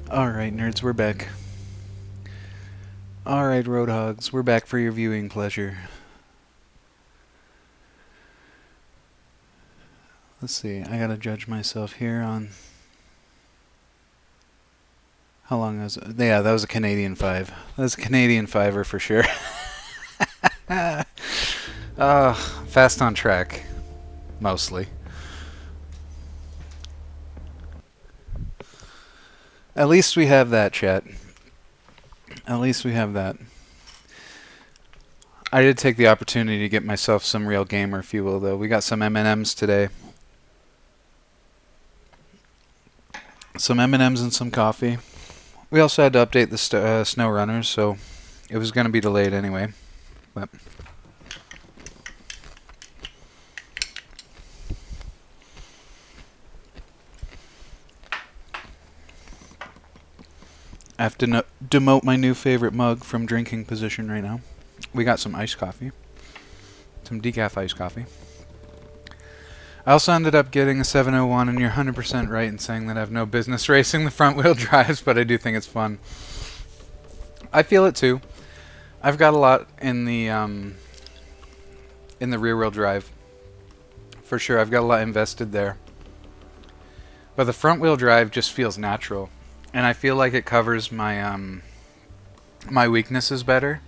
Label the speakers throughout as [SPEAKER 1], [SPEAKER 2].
[SPEAKER 1] Alright, nerds, we're back. Alright, Roadhogs, we're back for your viewing pleasure. Let's see, I gotta judge myself here on... How long was it? Yeah, that was a Canadian 5. That was a Canadian 5er for sure. Fast on track. Mostly. At least we have that, chat. At least we have that. I did take the opportunity to get myself some real gamer fuel, though. We got some M&Ms today. Some M&Ms and some coffee. We also had to update the snow runners, so it was going to be delayed anyway. But I have to demote my new favorite mug from drinking position right now. We got some iced coffee. Some decaf iced coffee. I also ended up getting a 701, and you're 100% right in saying that I have no business racing the front-wheel drives, but I do think it's fun. I feel it too. I've got a lot in the rear-wheel drive. For sure, I've got a lot invested there. But the front-wheel drive just feels natural. And I feel like it covers my my weaknesses better.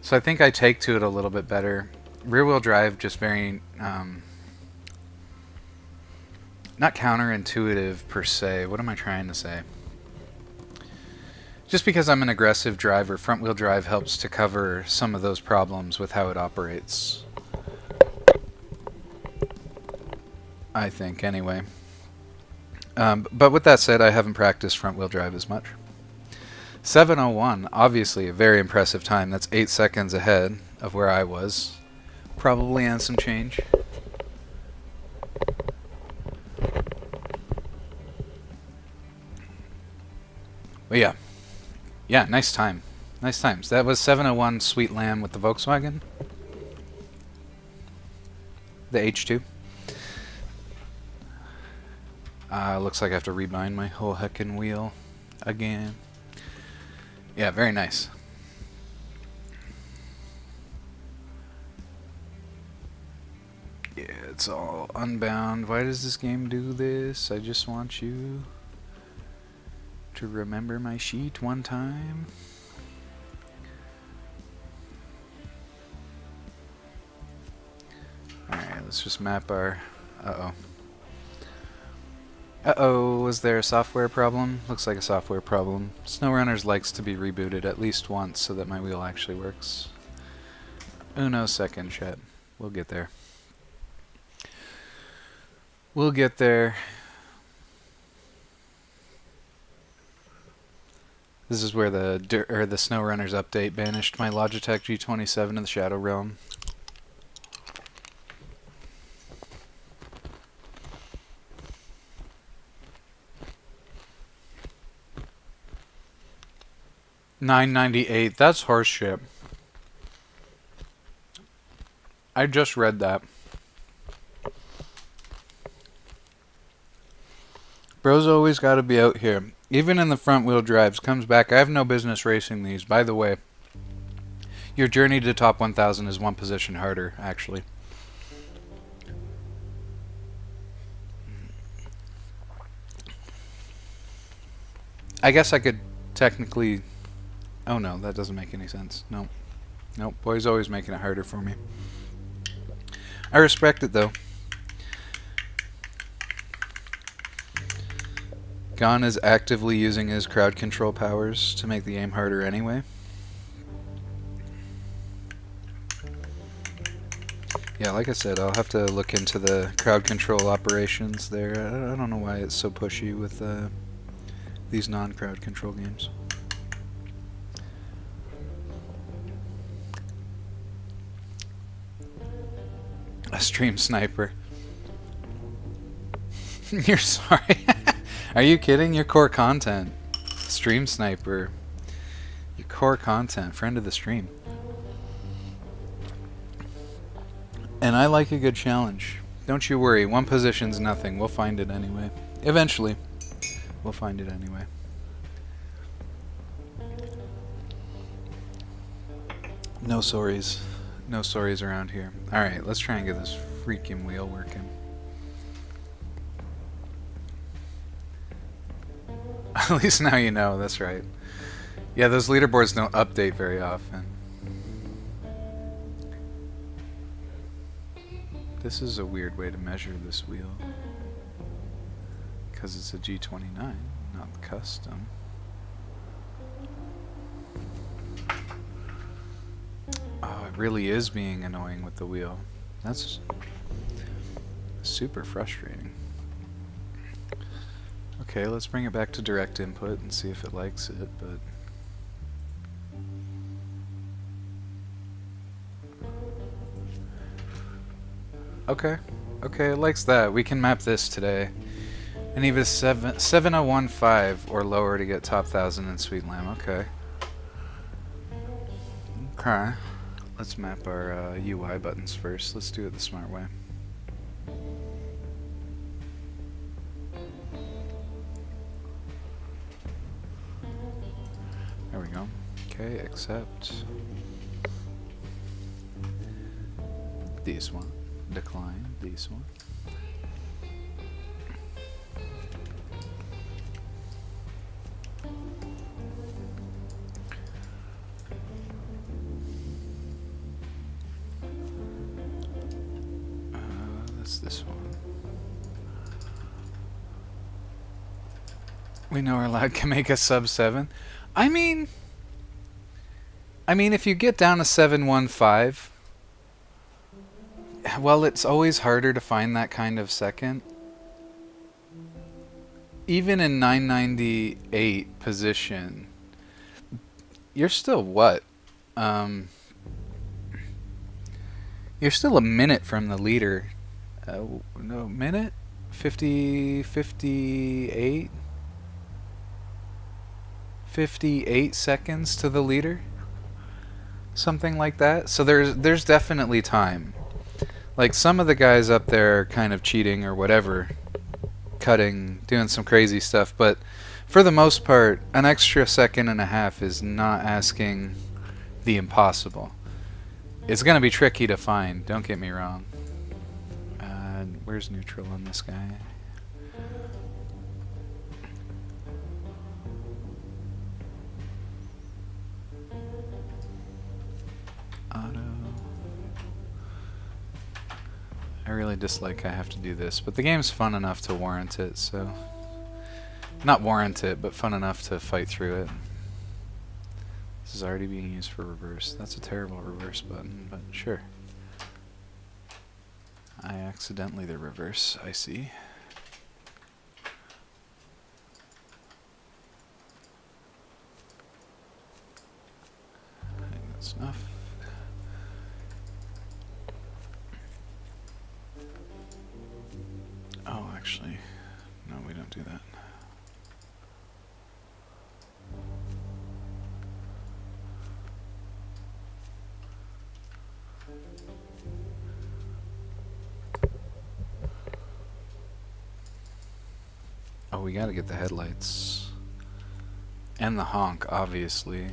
[SPEAKER 1] So I think I take to it a little bit better. Rear-wheel drive just very... not counterintuitive per se. What am I trying to say? Just because I'm an aggressive driver, front-wheel drive helps to cover some of those problems with how it operates. I think, anyway. But with that said, I haven't practiced front-wheel drive as much. 7:01, obviously a very impressive time. That's 8 seconds ahead of where I was. Probably and some change. But yeah. Yeah, nice time. Nice times. That was 7:01 Sweet Lamb with the Volkswagen. The H2. Looks like I have to rebind my whole heckin' wheel again. Yeah, very nice. Yeah, it's all unbound. Why does this game do this? I just want you to remember my sheet one time. Alright, let's just map our... Uh-oh. Uh-oh, was there a software problem? Looks like a software problem. SnowRunners likes to be rebooted at least once so that my wheel actually works. Uno second, chat. We'll get there. We'll get there. This is where the SnowRunners update banished my Logitech G27 to the Shadow Realm. $9.98. That's horseshit. I just read that. Bro's always got to be out here. Even in the front wheel drives. Comes back. I have no business racing these. By the way, your journey to top 1000 is one position harder, actually. I guess I could technically... Oh no, that doesn't make any sense. No. Nope, boy's always making it harder for me. I respect it though. Gon is actively using his crowd control powers to make the aim harder anyway. Yeah, like I said, I'll have to look into the crowd control operations there. I don't know why it's so pushy with these non-crowd control games. A stream sniper. You're sorry. Are you kidding? Your core content. Stream sniper. Your core content. Friend of the stream. And I like a good challenge. Don't you worry. One position's nothing. We'll find it anyway. Eventually. We'll find it anyway. No sorries. No sorries around here. Alright, let's try and get this freaking wheel working. At least now you know, that's right. Yeah, those leaderboards don't update very often. This is a weird way to measure this wheel. Because it's a G29, not custom. Oh, it really is being annoying with the wheel. That's super frustrating. Okay, let's bring it back to direct input and see if it likes it, but... Okay, it likes that. We can map this today. And even 7015 or lower to get top 1000 in Sweet Lamb. Okay. Okay. Let's map our UI buttons first. Let's do it the smart way. There we go. Okay, accept. This one. Decline. This one. That's this one. We know our lad can make a sub 7. I mean, if you get down to 715, well, it's always harder to find that kind of second. Even in 998 position, you're still what? You're still a minute from the leader. No, minute? 58? 58 seconds to the leader? Something like that. So there's definitely time. Like, some of the guys up there are kind of cheating or whatever, cutting, doing some crazy stuff, but for the most part, an extra second and a half is not asking the impossible. It's going to be tricky to find, don't get me wrong. Where's neutral on this guy? Auto. I really dislike I have to do this, but the game's fun enough to warrant it, so... Not warrant it, but fun enough to fight through it. This is already being used for reverse. That's a terrible reverse button, but sure. I accidentally the reverse, I see. I think that's enough. Oh, actually, no, we don't do that. Oh, we gotta get the headlights. And the honk, obviously.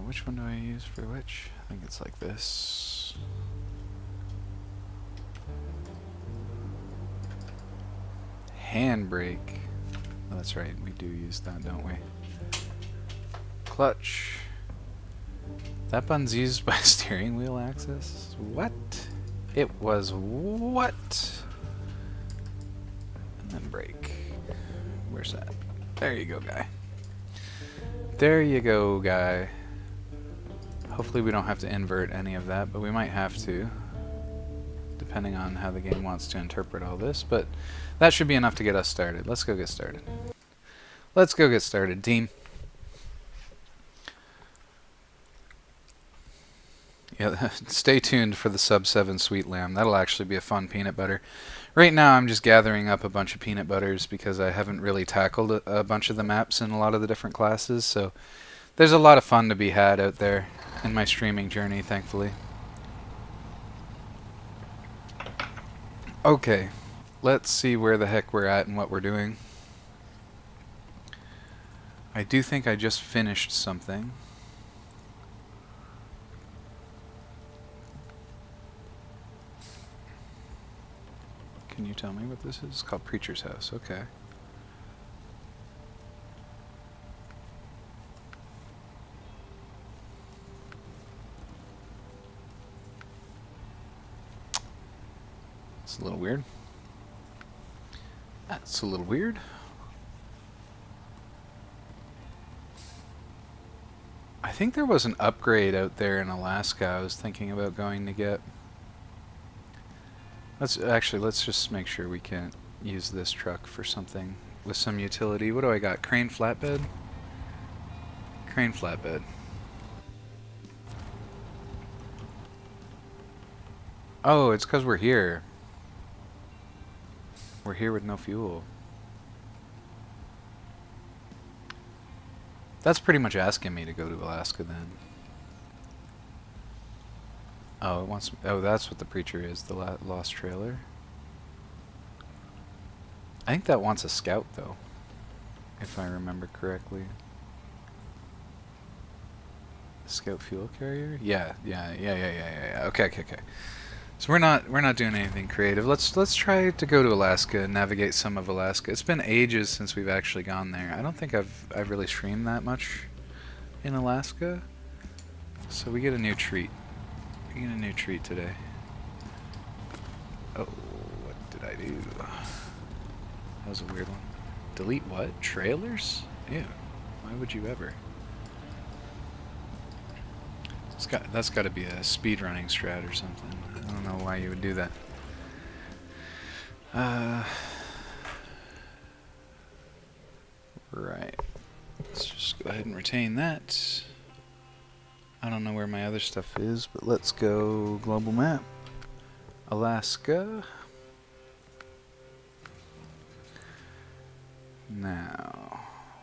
[SPEAKER 1] Which one do I use for which? I think it's like this. Handbrake. Oh, that's right, we do use that, don't we? Clutch. That button's used by steering wheel axis? What? It was what? And then brake. Where's that? There you go, guy. There you go, guy. Hopefully we don't have to invert any of that, but we might have to, depending on how the game wants to interpret all this, but that should be enough to get us started. Let's go get started. Let's go get started, team. Yeah, stay tuned for the sub 7 Sweet Lamb. That'll actually be a fun peanut butter. Right now I'm just gathering up a bunch of peanut butters because I haven't really tackled a bunch of the maps in a lot of the different classes, so there's a lot of fun to be had out there in my streaming journey, thankfully. Okay, let's see where the heck we're at and what we're doing. I do think I just finished something. Can you tell me what this is? It's called Preacher's House. Okay. It's a little weird. That's a little weird. I think there was an upgrade out there in Alaska I was thinking about going to get. Let's just make sure we can use this truck for something with some utility. What do I got? Crane flatbed? Crane flatbed. Oh, it's because we're here. We're here with no fuel. That's pretty much asking me to go to Alaska then. Oh, it wants. Oh, that's what the preacher is. The lost trailer. I think that wants a scout though, if I remember correctly. Scout fuel carrier? Yeah. Okay. So we're not doing anything creative. Let's try to go to Alaska and navigate some of Alaska. It's been ages since we've actually gone there. I don't think I've really streamed that much in Alaska. So we get a new treat. We get a new treat today. Oh, what did I do? That was a weird one. Delete what? Trailers? Ew. Why would you ever? That's got to be a speedrunning strat or something. I don't know why you would do that. Right. Let's just go ahead and retain that. I don't know where my other stuff is, but let's go global map. Alaska. Now,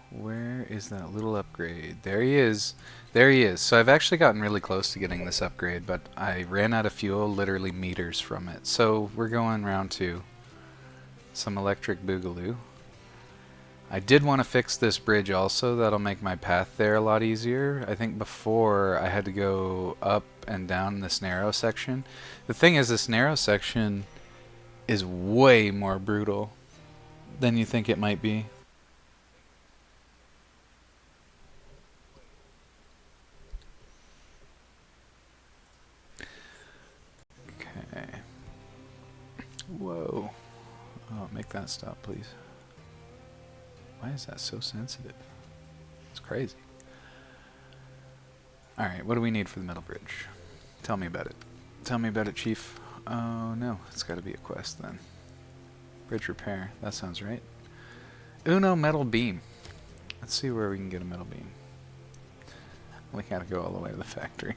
[SPEAKER 1] where is that little upgrade? There he is. There he is. So I've actually gotten really close to getting this upgrade, but I ran out of fuel literally meters from it. So we're going round 2. Some electric boogaloo. I did want to fix this bridge also. That'll make my path there a lot easier. I think before I had to go up and down this narrow section. The thing is, this narrow section is way more brutal than you think it might be. Okay. Whoa. Oh, make that stop, please. Why is that so sensitive? It's crazy. Alright, what do we need for the middle bridge? Tell me about it. Tell me about it, Chief. Oh, no. It's got to be a quest, then. Bridge repair. That sounds right. Uno metal beam. Let's see where we can get a metal beam. We gotta go all the way to the factory.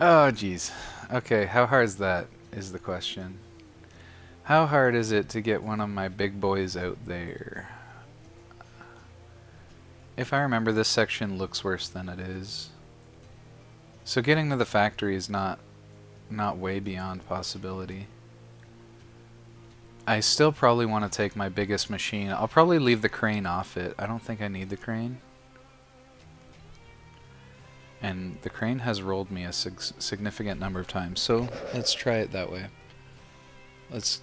[SPEAKER 1] Oh, jeez. Okay, how hard is that, is the question. How hard is it to get one of my big boys out there? If I remember, this section looks worse than it is. So getting to the factory is not way beyond possibility. I still probably want to take my biggest machine. I'll probably leave the crane off it. I don't think I need the crane. And the crane has rolled me a significant number of times, so let's try it that way. Let's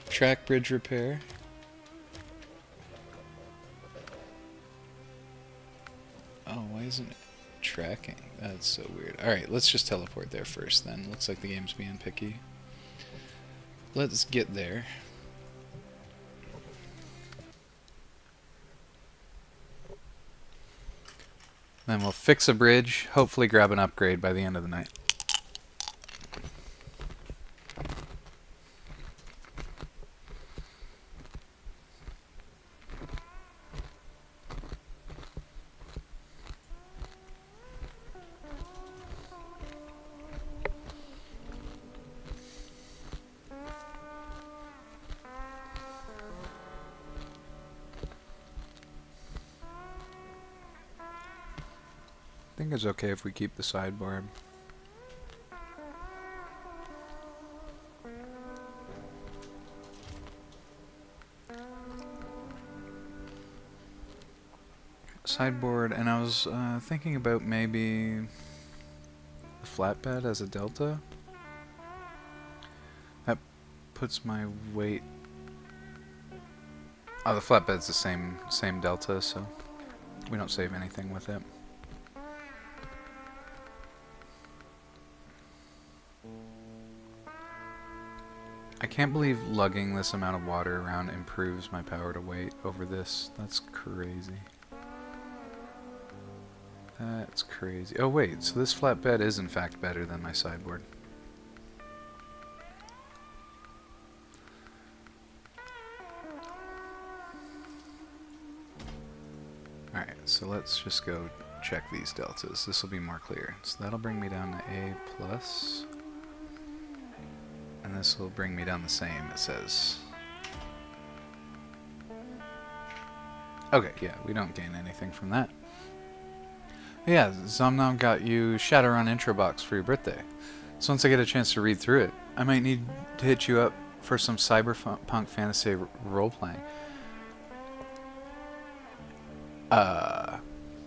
[SPEAKER 1] track bridge repair. Oh, why isn't it tracking? That's so weird. Alright, let's just teleport there first then. Looks like the game's being picky. Let's get there. Then we'll fix a bridge, hopefully grab an upgrade by the end of the night. I think it's okay if we keep the sideboard. sideboard, and I was thinking about maybe the flatbed as a delta. That puts my weight... Oh, the flatbed's the same delta, so we don't save anything with it. I can't believe lugging this amount of water around improves my power to weight over this. That's crazy. That's crazy. Oh wait, so this flatbed is in fact better than my sideboard. Alright, so let's just go check these deltas. This will be more clear. So that'll bring me down to A+. And this will bring me down the same, it says. Okay, yeah, we don't gain anything from that. Yeah, Zomnom got you Shadowrun intro box for your birthday. So once I get a chance to read through it, I might need to hit you up for some cyberpunk fantasy role-playing.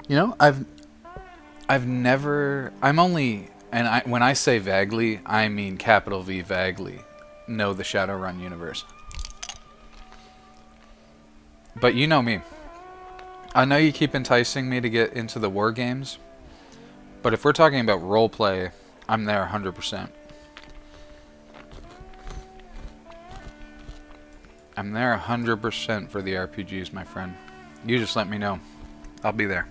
[SPEAKER 1] You know, I've never... I'm only... And when I say vaguely, I mean capital V vaguely, know the Shadowrun universe. But you know me. I know you keep enticing me to get into the war games, but if we're talking about roleplay, I'm there 100%. I'm there 100% for the RPGs, my friend. You just let me know. I'll be there.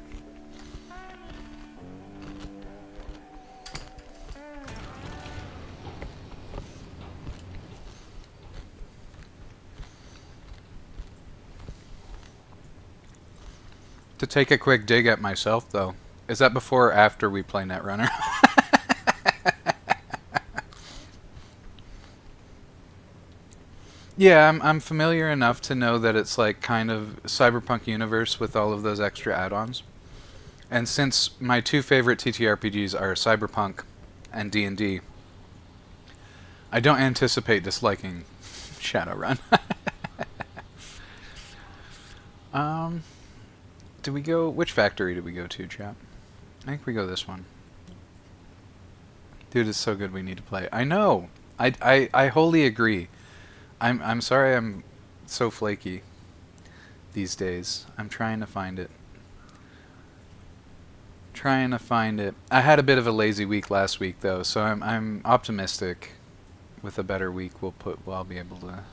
[SPEAKER 1] To take a quick dig at myself, though, is that before or after we play Netrunner? Yeah, I'm familiar enough to know that it's like kind of cyberpunk universe with all of those extra add-ons. And since my two favorite TTRPGs are Cyberpunk and D&D, I don't anticipate disliking Shadowrun. Do we go... Which factory did we go to, chat? I think we go this one. Dude, it's so good we need to play. I know! I wholly agree. I'm sorry I'm so flaky these days. I'm trying to find it. Trying to find it. I had a bit of a lazy week last week, though, so I'm optimistic. With a better week, I'll be able to...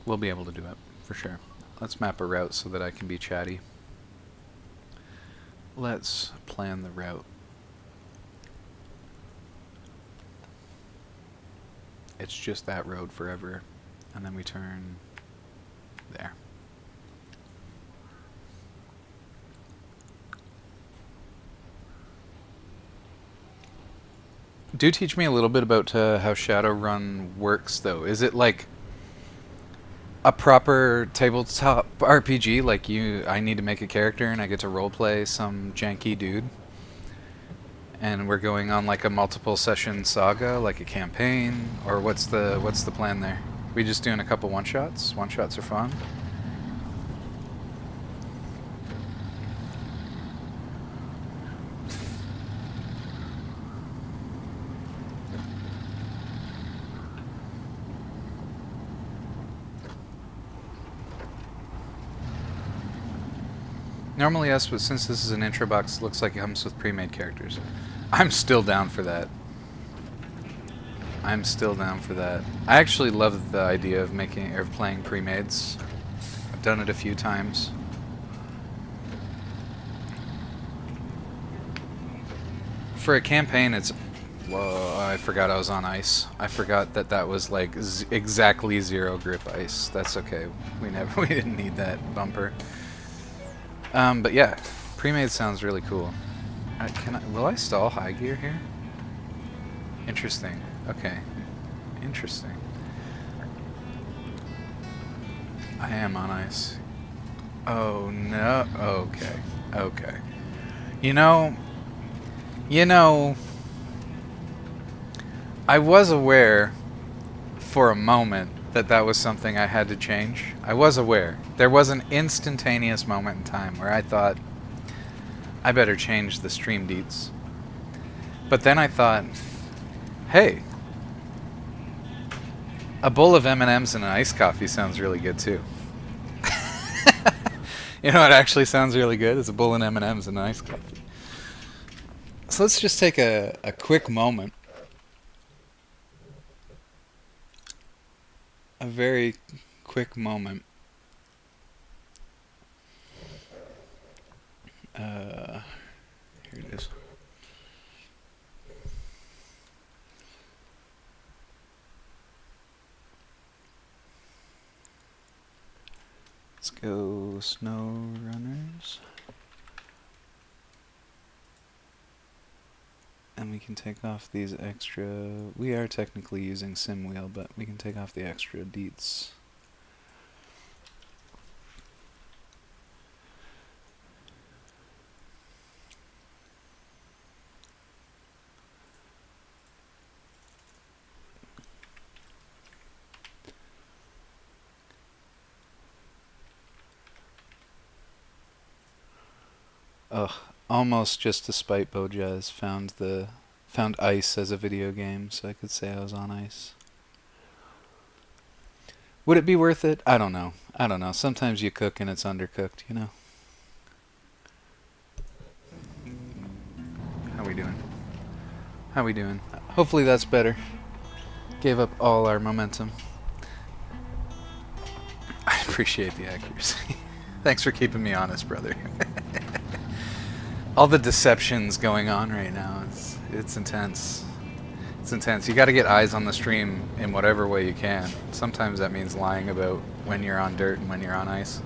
[SPEAKER 1] We'll be able to do it, for sure. Let's map a route so that I can be chatty. Let's plan the route. It's just that road forever. And then we turn there. Do teach me a little bit about how Shadowrun works, though. Is it like a proper tabletop RPG, like I need to make a character and I get to roleplay some janky dude, and we're going on like a multiple session saga, like a campaign, or what's the plan there? We just doing a couple one-shots? One-shots are fun. Normally yes, but since this is an intro box, it looks like it comes with pre-made characters. I'm still down for that. I'm still down for that. I actually love the idea of playing pre-mades. I've done it a few times. For a campaign, it's... Whoa, I forgot I was on ice. I forgot that was like exactly 0 grip ice. That's okay. We didn't need that bumper. But yeah, pre-made sounds really cool. Will I stall high gear here? Interesting. Okay. Interesting. I am on ice. Oh no. Okay. Okay. You know, I was aware for a moment that that was something I had to change. I was aware. There was an instantaneous moment in time where I thought, I better change the stream deets. But then I thought, hey, a bowl of M&Ms and an iced coffee sounds really good too. You know what actually sounds really good? Is a bowl of M&Ms and an iced coffee. So let's just take a quick moment. A very quick moment. Here it is. Let's go Snow Runners. And we can take off these extra... We are technically using SimWheel, but we can take off the extra deets. Ugh, almost just to spite Bojaz found Ice as a video game, so I could say I was on Ice. Would it be worth it? I don't know. I don't know. Sometimes you cook and it's undercooked, you know? How we doing? How we doing? Hopefully that's better. Gave up all our momentum. I appreciate the accuracy. Thanks for keeping me honest, brother. All the deceptions going on right now, it's intense. It's intense. You got to get eyes on the stream in whatever way you can. Sometimes that means lying about when you're on dirt and when you're on ice.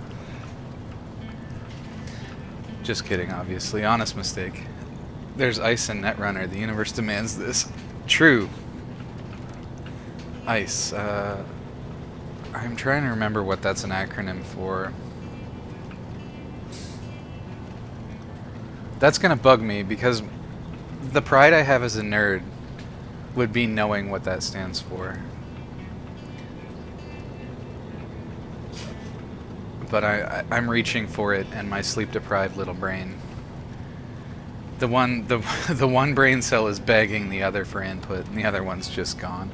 [SPEAKER 1] Just kidding, obviously. Honest mistake. There's ice in Netrunner. The universe demands this. True. Ice. I'm trying to remember what that's an acronym for. That's gonna bug me because the pride I have as a nerd would be knowing what that stands for. But I'm reaching for it, and my sleep-deprived little brain. The one brain cell is begging the other for input, and the other one's just gone.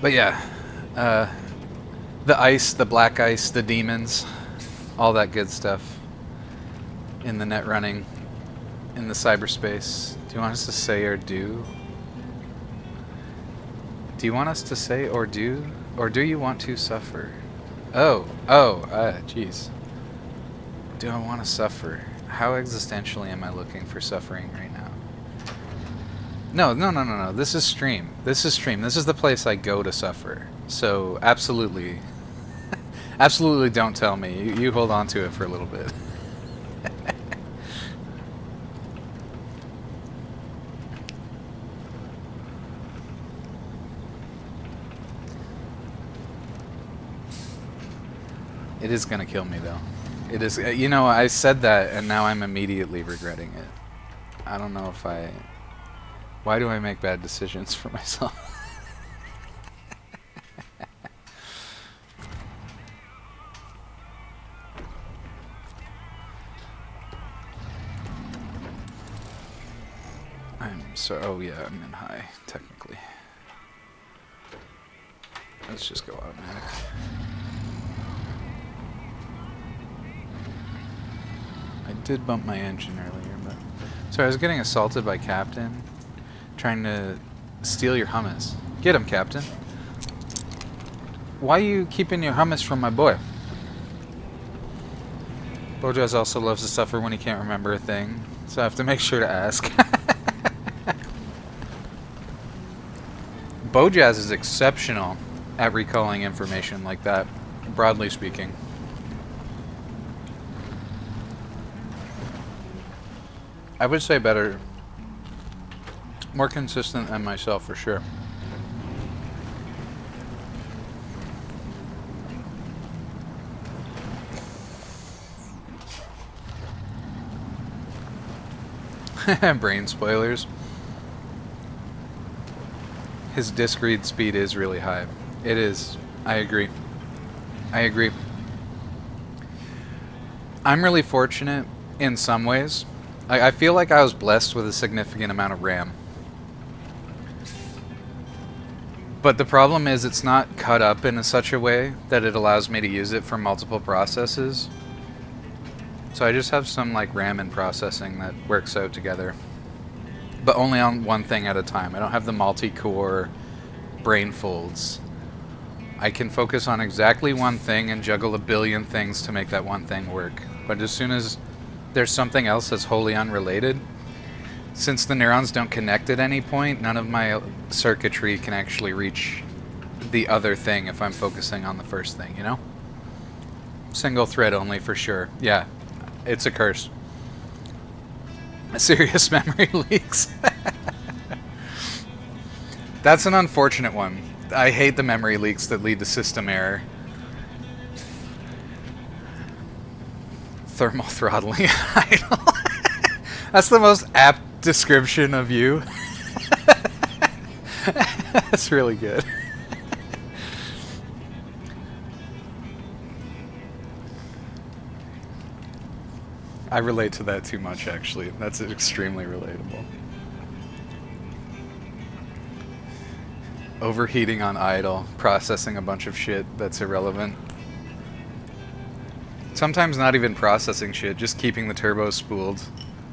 [SPEAKER 1] But yeah, the ice, the black ice, the demons. All that good stuff in the net running, in the cyberspace. Do you want us to say or do? Do you want us to say or do? Or do you want to suffer? Jeez. Do I want to suffer? How existentially am I looking for suffering right now? No. This is stream. This is stream. This is the place I go to suffer. So, absolutely... Absolutely don't tell me. You hold on to it for a little bit. It is gonna kill me though. It is, you know, I said that and now I'm immediately regretting it. I don't know if I... Why do I make bad decisions for myself? So, oh yeah, I'm in high, technically. Let's just go automatic. I did bump my engine earlier, but... So I was getting assaulted by Captain, trying to steal your hummus. Get him, Captain. Why are you keeping your hummus from my boy? Bojaz also loves to suffer when he can't remember a thing, so I have to make sure to ask. Bojaz is exceptional at recalling information like that, broadly speaking. I would say better, more consistent than myself for sure. Brain spoilers. His disk read speed is really high. It is. I agree. I agree. I'm really fortunate in some ways. I feel like I was blessed with a significant amount of RAM. But the problem is it's not cut up in such a way that it allows me to use it for multiple processes. So I just have some like RAM and processing that works out together. But only on one thing at a time. I don't have the multi-core brain folds. I can focus on exactly one thing and juggle a billion things to make that one thing work. But as soon as there's something else that's wholly unrelated, since the neurons don't connect at any point, none of my circuitry can actually reach the other thing if I'm focusing on the first thing, you know? Single thread only for sure. Yeah, it's a curse. Serious memory leaks. That's an unfortunate one. I hate the memory leaks that lead to system error. Thermal throttling idle. That's the most apt description of you. That's really good. I relate to that too much, actually. That's extremely relatable. Overheating on idle, processing a bunch of shit that's irrelevant. Sometimes not even processing shit, just keeping the turbo spooled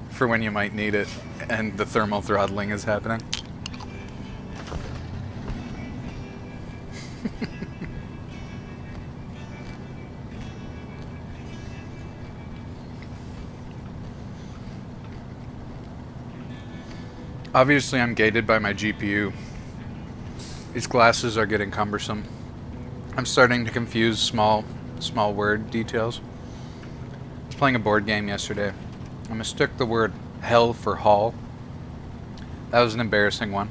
[SPEAKER 1] for when you might need it, and the thermal throttling is happening. Obviously, I'm gated by my GPU. These glasses are getting cumbersome. I'm starting to confuse small word details. I was playing a board game yesterday. I mistook the word hell for hall. That was an embarrassing one.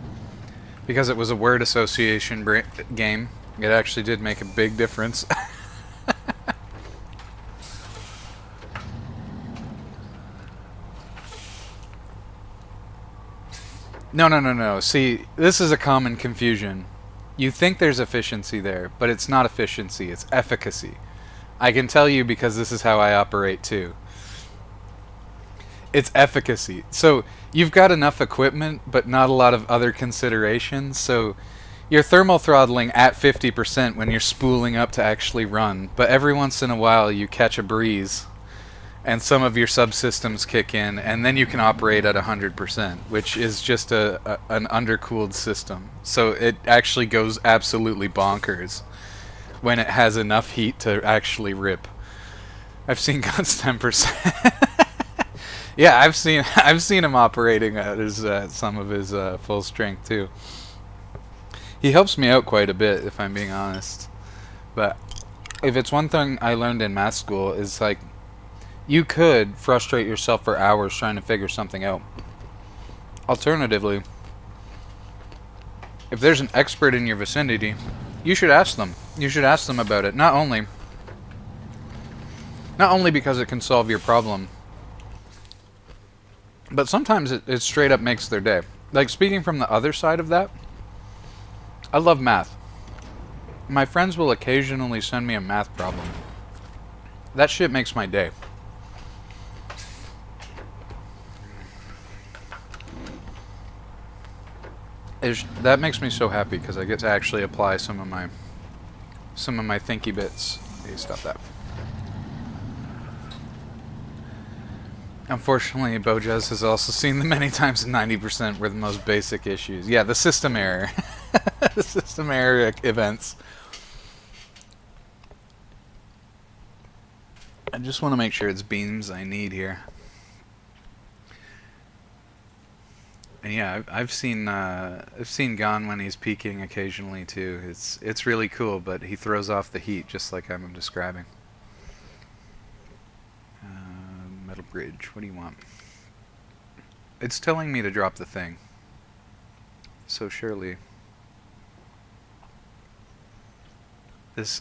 [SPEAKER 1] Because it was a word association game, it actually did make a big difference. No. See, this is a common confusion. You think there's efficiency there, but it's not efficiency, it's efficacy. I can tell you because this is how I operate too. It's efficacy. So you've got enough equipment, but not a lot of other considerations. So you're thermal throttling at 50% when you're spooling up to actually run, but every once in a while you catch a breeze and some of your subsystems kick in, and then you can operate at 100%, which is just an undercooled system. So it actually goes absolutely bonkers when it has enough heat to actually rip. I've seen guns 10%. Yeah, I've seen him operating at his some of his full strength too. He helps me out quite a bit, if I'm being honest. But if it's one thing I learned in math school, is like, you could frustrate yourself for hours trying to figure something out. Alternatively, if there's an expert in your vicinity, you should ask them. You should ask them about it. Not only because it can solve your problem, but sometimes it straight up makes their day. Like, speaking from the other side of that, I love math. My friends will occasionally send me a math problem. That shit makes my day. That makes me so happy because I get to actually apply some of my thinky bits. Hey, stop that. Unfortunately, Bojaz has also seen them many times, and 90% were the most basic issues. Yeah, the system error. The system error events. I just want to make sure it's beams I need here. And yeah, I've seen Gon when he's peaking occasionally too. It's really cool, but he throws off the heat just like I'm describing. Metal bridge. What do you want? It's telling me to drop the thing. So surely.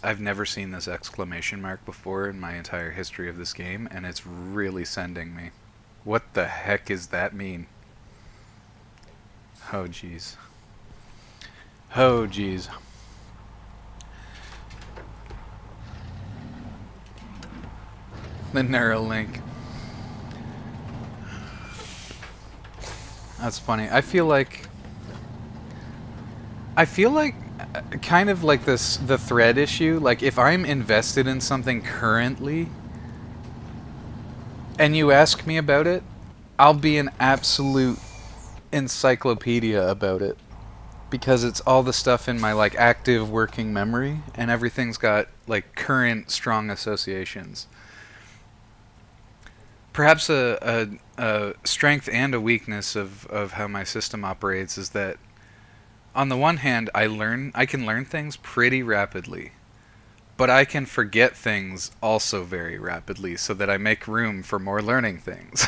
[SPEAKER 1] I've never seen this exclamation mark before in my entire history of this game, and it's really sending me. What the heck does that mean? Oh, jeez. Oh, jeez. The Neuralink. That's funny. I feel like kind of like the thread issue. Like if I'm invested in something currently and you ask me about it, I'll be an absolute encyclopedia about it because it's all the stuff in my like active working memory and everything's got like current strong associations. Perhaps a strength and a weakness of how my system operates is that on the one hand I can learn things pretty rapidly, but I can forget things also very rapidly so that I make room for more learning things.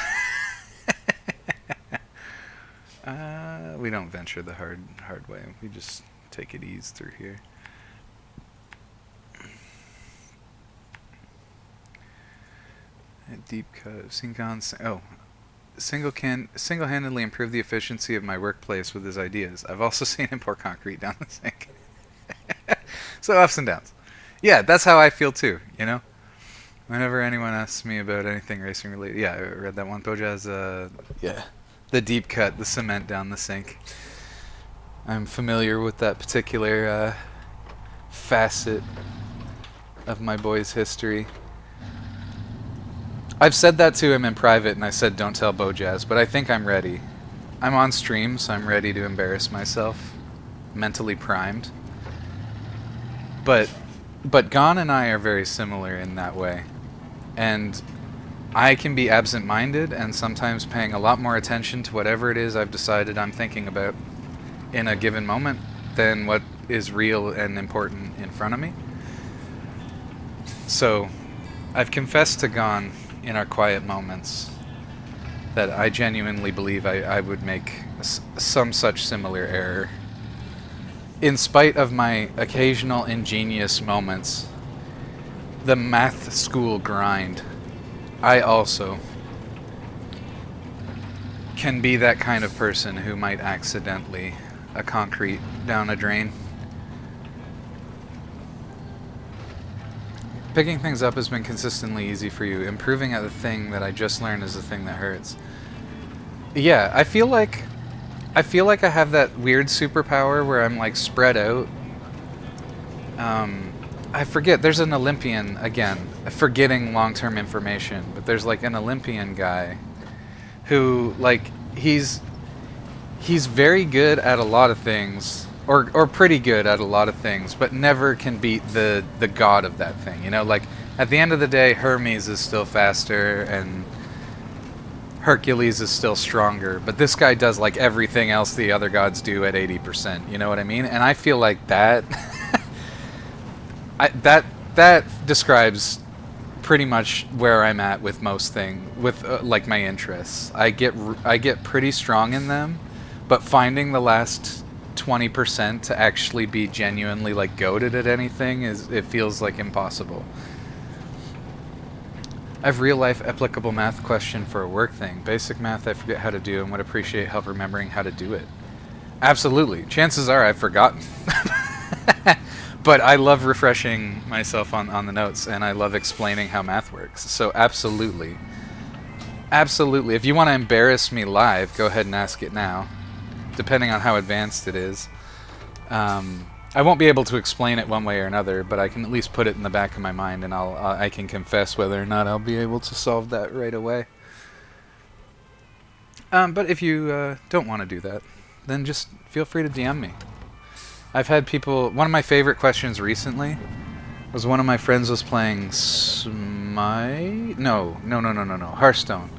[SPEAKER 1] We don't venture the hard way. We just take it easy through here. A deep cut of single-handedly improve the efficiency of my workplace with his ideas. I've also seen him pour concrete down the sink. So ups and downs. Yeah, that's how I feel too, you know? Whenever anyone asks me about anything racing related, yeah, I read that one, Bojaz, yeah. The deep cut, the cement down the sink. I'm familiar with that particular facet of my boy's history. I've said that to him in private, and I said don't tell Bojaz, but I think I'm ready. I'm on stream, so I'm ready to embarrass myself. Mentally primed. But Gon and I are very similar in that way. And I can be absent-minded and sometimes paying a lot more attention to whatever it is I've decided I'm thinking about in a given moment than what is real and important in front of me. So, I've confessed to Gon in our quiet moments that I genuinely believe I would make some such similar error. In spite of my occasional ingenious moments, the math school grind, I also can be that kind of person who might accidentally a concrete down a drain. Picking things up has been consistently easy for you. Improving at the thing that I just learned is the thing that hurts. Yeah, I feel like I have that weird superpower where I'm like spread out. I forget, there's an Olympian, again, forgetting long-term information, but there's like an Olympian guy who, like, he's very good at a lot of things, or pretty good at a lot of things, but never can beat the god of that thing, you know? Like, at the end of the day, Hermes is still faster, and Hercules is still stronger, but this guy does, like, everything else the other gods do at 80%, you know what I mean? And I feel like that... that describes pretty much where I'm at with most things, with like my interests. I get pretty strong in them, but finding the last 20% to actually be genuinely like goated at anything it feels like impossible. I've real life applicable math question for a work thing. Basic math I forget how to do and would appreciate help remembering how to do it. Absolutely. Chances are I've forgotten. But I love refreshing myself on the notes, and I love explaining how math works. So absolutely. Absolutely. If you want to embarrass me live, go ahead and ask it now, depending on how advanced it is. I won't be able to explain it one way or another, but I can at least put it in the back of my mind, and I can confess whether or not I'll be able to solve that right away. But if you don't want to do that, then just feel free to DM me. I've had people... One of my favorite questions recently was one of my friends was playing Hearthstone.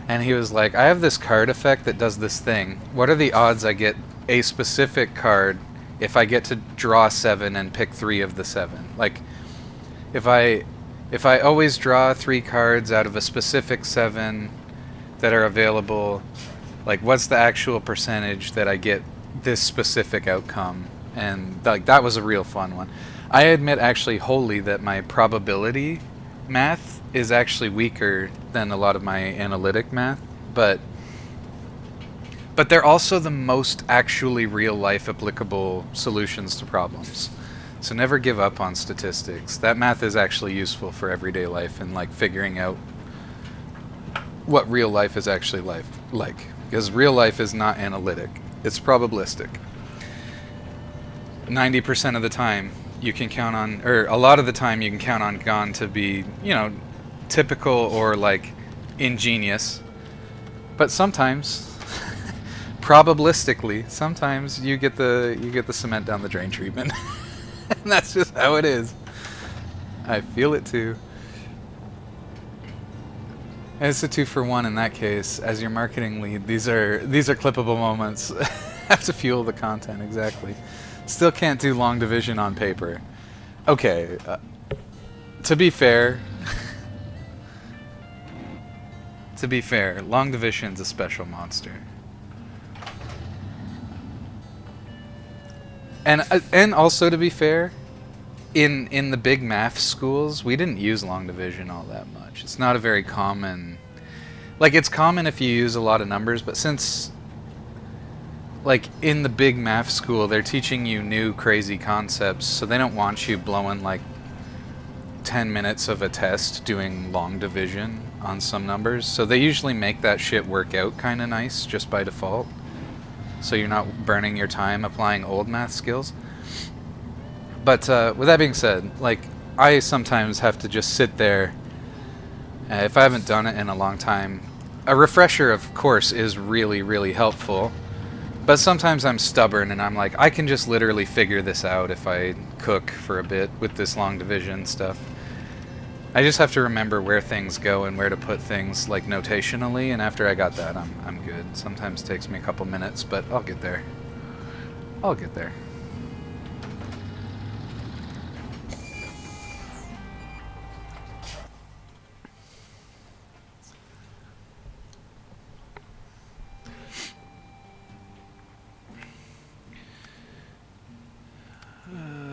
[SPEAKER 1] And he was like, I have this card effect that does this thing. What are the odds I get a specific card if I get to draw 7 and pick 3 of the 7? Like, if I always draw 3 cards out of a specific 7 that are available, like, what's the actual percentage that I get this specific outcome? And like that was a real fun one. I admit actually wholly that my probability math is actually weaker than a lot of my analytic math, but But they're also the most actually real-life applicable solutions to problems. So never give up on statistics. That math is actually useful for everyday life and like figuring out what real life is actually like. Because real life is not analytic. It's probabilistic. 90% of the time you can count on, or a lot of the time you can count on Gone to be, you know, typical or like ingenious. But sometimes, probabilistically, sometimes you get the cement down the drain treatment. And that's just how it is. I feel it too. And it's a 2-for-1 in that case. As your marketing lead, these are clippable moments. Have to fuel the content, exactly. Still can't do long division on paper. Okay, to be fair, long division's a special monster. And also to be fair, in the big math schools, we didn't use long division all that much. It's not a very common, like it's common if you use a lot of numbers, but since like in the big math school, they're teaching you new crazy concepts, so they don't want you blowing like 10 minutes of a test doing long division on some numbers. So they usually make that shit work out kind of nice just by default. So you're not burning your time applying old math skills. But with that being said, like I sometimes have to just sit there. If I haven't done it in a long time, a refresher, of course, is really, really helpful. But sometimes I'm stubborn and I'm like, I can just literally figure this out if I cook for a bit with this long division stuff. I just have to remember where things go and where to put things like notationally, and after I got that, I'm good. Sometimes it takes me a couple minutes, but I'll get there. I'll get there.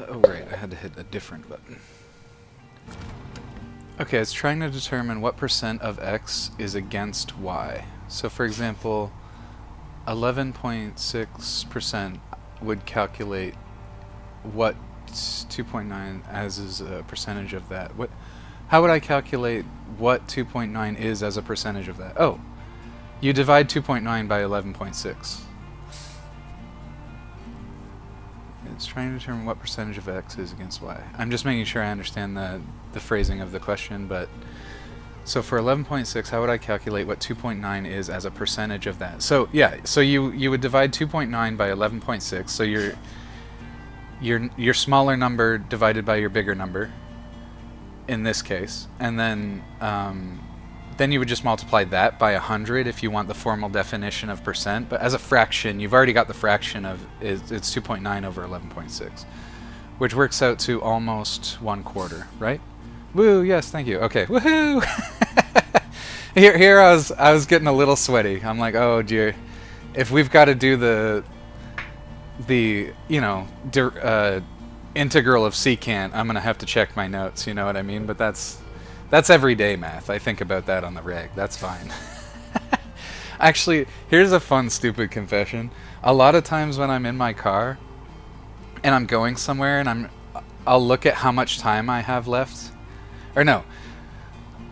[SPEAKER 1] Oh right, I had to hit a different button. Okay, it's trying to determine what percent of X is against Y. So for example, 11.6% would calculate what 2.9 as is a percentage of that. How would I calculate what 2.9 is as a percentage of that? Oh, you divide 2.9 by 11.6. It's trying to determine what percentage of X is against Y. I'm just making sure I understand the phrasing of the question, but so for 11.6, how would I calculate what 2.9 is as a percentage of that? So yeah, so you would divide 2.9 by 11.6, so your smaller number divided by your bigger number in this case, and then you would just multiply that by 100 if you want the formal definition of percent. But as a fraction, you've already got the fraction of it's 2.9 over 11.6, which works out to almost 1/4, right? Woo! Yes, thank you. Okay, woohoo! Here I was getting a little sweaty. I'm like, oh dear, if we've got to do the integral of secant, I'm gonna have to check my notes. You know what I mean? But that's everyday math. I think about that on the reg. That's fine. Actually, here's a fun, stupid confession. A lot of times when I'm in my car and I'm going somewhere and I'll look at how much time I have left. Or no,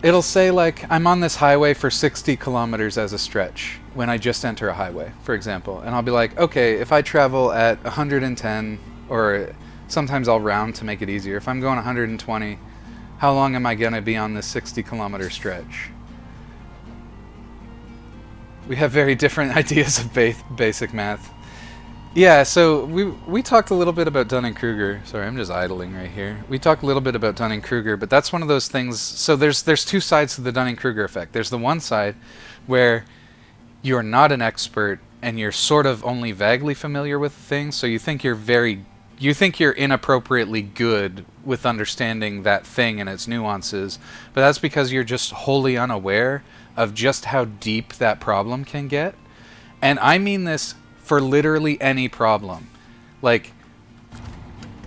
[SPEAKER 1] it'll say like I'm on this highway for 60 kilometers as a stretch when I just enter a highway, for example. And I'll be like, okay, if I travel at 110, or sometimes I'll round to make it easier. If I'm going 120, how long am I going to be on this 60-kilometer stretch? We have very different ideas of basic math. Yeah, so we talked a little bit about Dunning-Kruger. Sorry, I'm just idling right here. We talked a little bit about Dunning-Kruger, but that's one of those things. So there's two sides to the Dunning-Kruger effect. There's the one side where you're not an expert and you're sort of only vaguely familiar with things, so you think you're inappropriately good with understanding that thing and its nuances, but that's because you're just wholly unaware of just how deep that problem can get. And I mean this for literally any problem. Like,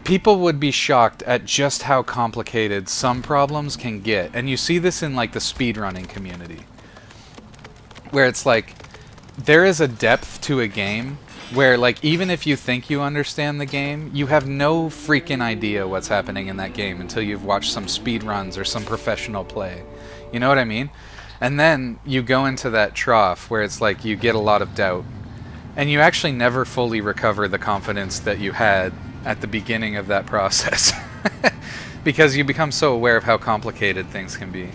[SPEAKER 1] people would be shocked at just how complicated some problems can get. And you see this in like the speedrunning community, where it's like, there is a depth to a game where, like, even if you think you understand the game, you have no freaking idea what's happening in that game until you've watched some speed runs or some professional play. You know what I mean? And then you go into that trough where it's like you get a lot of doubt, and you actually never fully recover the confidence that you had at the beginning of that process. Because you become so aware of how complicated things can be.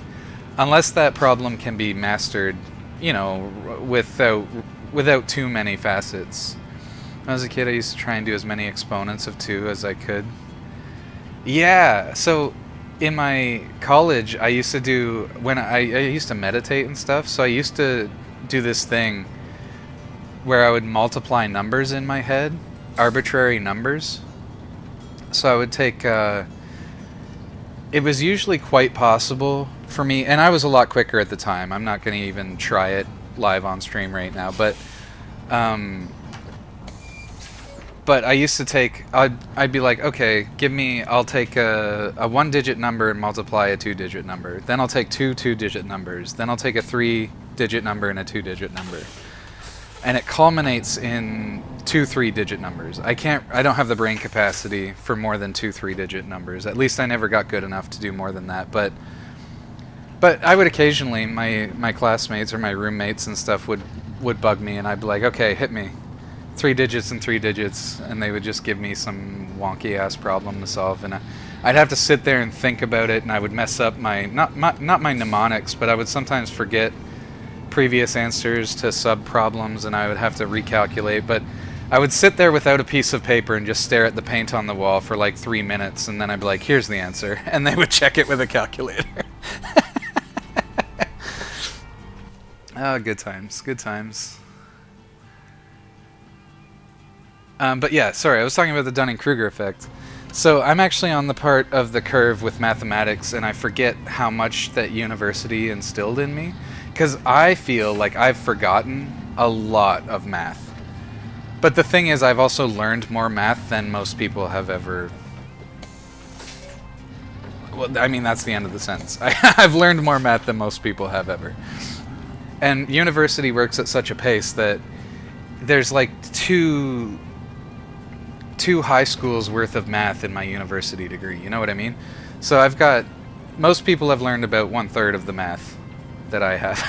[SPEAKER 1] Unless that problem can be mastered, you know, without too many facets. When I was a kid, I used to try and do as many exponents of 2 as I could. Yeah, so in my college, I used to do, when I used to meditate and stuff, so I used to do this thing where I would multiply numbers in my head, arbitrary numbers. So I would take, it was usually quite possible for me, and I was a lot quicker at the time. I'm not going to even try it live on stream right now, but I used to take, I'd be like, okay, I'll take a 1-digit number and multiply a 2-digit number. Then I'll take 2 2-digit numbers. Then I'll take a 3-digit number and a 2-digit number. And it culminates in 2 3-digit numbers. I don't have the brain capacity for more than 2 3-digit numbers. At least I never got good enough to do more than that. But I would occasionally, my classmates or my roommates and stuff would bug me, and I'd be like, okay, hit me. 3 digits and 3 digits, and they would just give me some wonky ass problem to solve, and I'd have to sit there and think about it, and I would mess up not my mnemonics, but I would sometimes forget previous answers to sub problems, and I would have to recalculate. But I would sit there without a piece of paper and just stare at the paint on the wall for like 3 minutes, and then I'd be like, here's the answer, and they would check it with a calculator. Oh, good times, good times. But yeah, sorry, I was talking about the Dunning-Kruger effect. So I'm actually on the part of the curve with mathematics, and I forget how much that university instilled in me, because I feel like I've forgotten a lot of math. But the thing is, I've also learned more math than most people have ever... Well, I mean, that's the end of the sentence. I've learned more math than most people have ever. And university works at such a pace that there's like two high schools worth of math in my university degree. You know what I mean? So I've got... Most people have learned about 1/3 of the math that I have.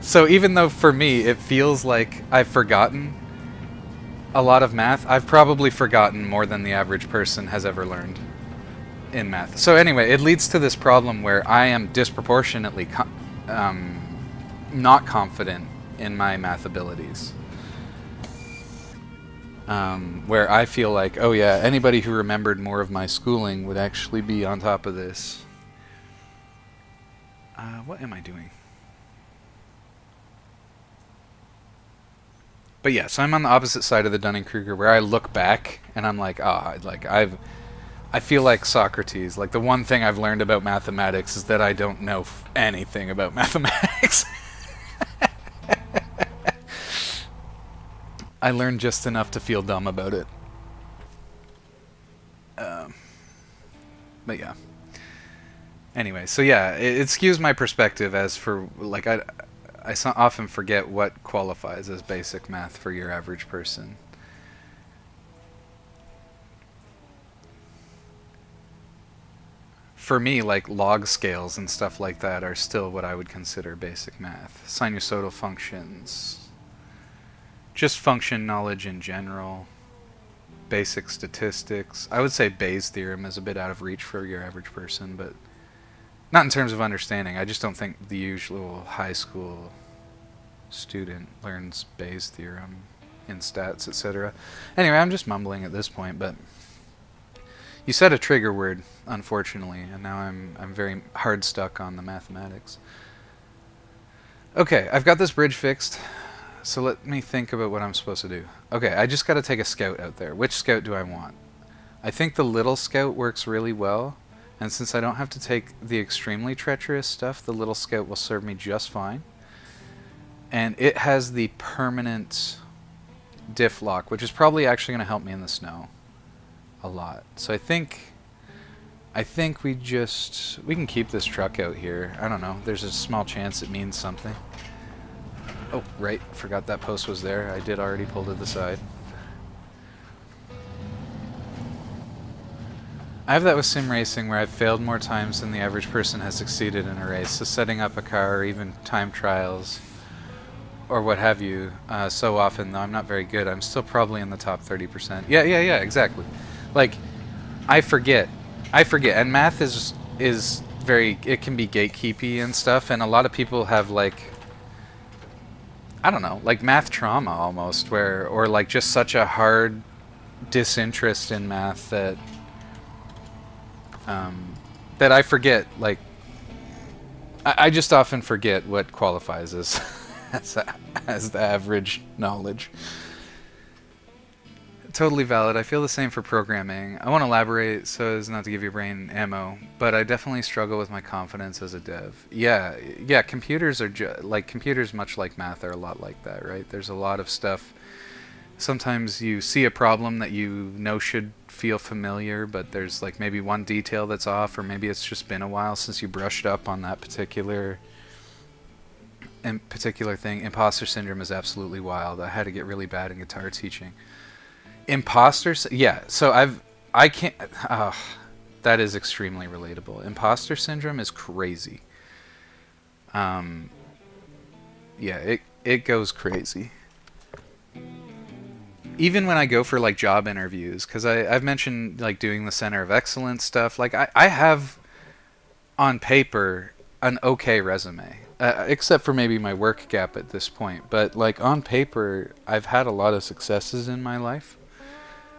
[SPEAKER 1] So even though for me it feels like I've forgotten a lot of math, I've probably forgotten more than the average person has ever learned in math. So anyway, it leads to this problem where I am disproportionately not confident in my math abilities. Where I feel like, oh yeah, anybody who remembered more of my schooling would actually be on top of this. What am I doing? But yeah, so I'm on the opposite side of the Dunning-Kruger, where I look back and I'm like, I feel like Socrates. Like, the one thing I've learned about mathematics is that I don't know anything about mathematics. I learned just enough to feel dumb about it. But yeah. Anyway, so yeah, it skews my perspective as for, like, I often forget what qualifies as basic math for your average person. For me, like, log scales and stuff like that are still what I would consider basic math. Sinusoidal functions, just function knowledge in general, basic statistics. I would say Bayes' theorem is a bit out of reach for your average person, but not in terms of understanding. I just don't think the usual high school student learns Bayes' theorem in stats, etc. Anyway, I'm just mumbling at this point, but you said a trigger word, unfortunately, and now I'm very hard stuck on the mathematics. Okay, I've got this bridge fixed, so let me think about what I'm supposed to do. Okay, I just got to take a scout out there. Which scout do I want? I think the little scout works really well, and since I don't have to take the extremely treacherous stuff, the little scout will serve me just fine. And it has the permanent diff lock, which is probably actually going to help me in the snow a lot. So I think we can keep this truck out here. I don't know. There's a small chance it means something. Oh, right. Forgot that post was there. I did already pull to the side. I have that with sim racing where I've failed more times than the average person has succeeded in a race. So setting up a car or even time trials or what have you, so often, though I'm not very good, I'm still probably in the top 30%. Yeah, exactly. Like, I forget. And math is very, it can be gatekeepy and stuff, and a lot of people have, like, I don't know, like math trauma almost, where, or like just such a hard disinterest in math that, that I forget, like, I just often forget what qualifies as, as the average knowledge. Totally valid. I feel the same for programming. I won't elaborate so as not to give your brain ammo, but I definitely struggle with my confidence as a dev. Yeah, computers are like computers, much like math, are a lot like that, right? There's a lot of stuff. Sometimes you see a problem that you know should feel familiar, but there's like maybe one detail that's off, or maybe it's just been a while since you brushed up on that particular thing. Imposter syndrome is absolutely wild. I had to get really bad in guitar teaching. Imposters, yeah. So I can't. That is extremely relatable. Imposter syndrome is crazy. Yeah, it goes crazy. Even when I go for like job interviews, because I've mentioned like doing the center of excellence stuff. Like I have on paper an okay resume, except for maybe my work gap at this point. But like on paper, I've had a lot of successes in my life.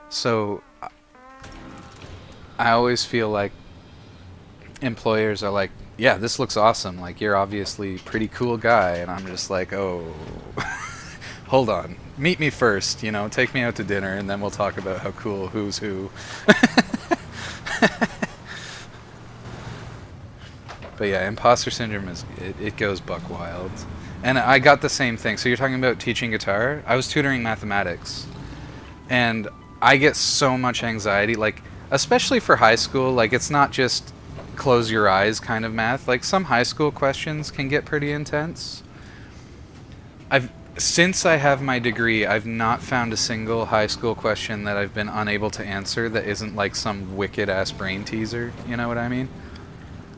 [SPEAKER 1] So I always feel like employers are like, yeah, this looks awesome. Like, you're obviously a pretty cool guy. And I'm just like, oh, hold on. Meet me first, you know, take me out to dinner, and then we'll talk about how cool who's who. But yeah, imposter syndrome it goes buck wild. And I got the same thing. So you're talking about teaching guitar? I was tutoring mathematics. And I get so much anxiety, like, especially for high school. Like, it's not just close your eyes kind of math. Like, some high school questions can get pretty intense. Since I have my degree, I've not found a single high school question that I've been unable to answer that isn't like some wicked ass brain teaser. You know what I mean?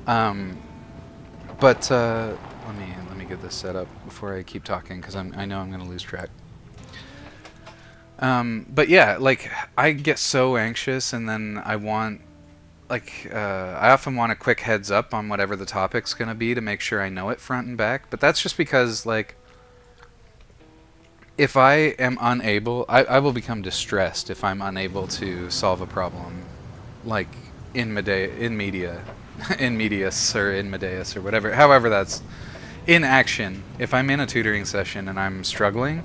[SPEAKER 1] But let me get this set up before I keep talking, because I know I'm gonna lose track. But yeah, like, I get so anxious, and then I want, like, I often want a quick heads up on whatever the topic's gonna be to make sure I know it front and back. But that's just because, like, if I am unable, I will become distressed if I'm unable to solve a problem, like, in medias, in medias, or in Medeus, or whatever, however that's, in action. If I'm in a tutoring session and I'm struggling,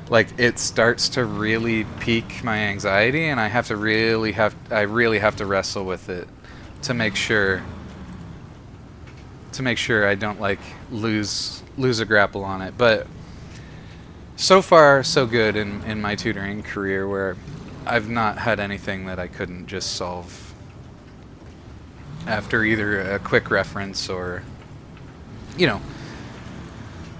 [SPEAKER 1] like, it starts to really pique my anxiety, and I really have to wrestle with it to make sure I don't, like, lose a grapple on it. But so far so good in my tutoring career, where I've not had anything that I couldn't just solve after either a quick reference or, you know,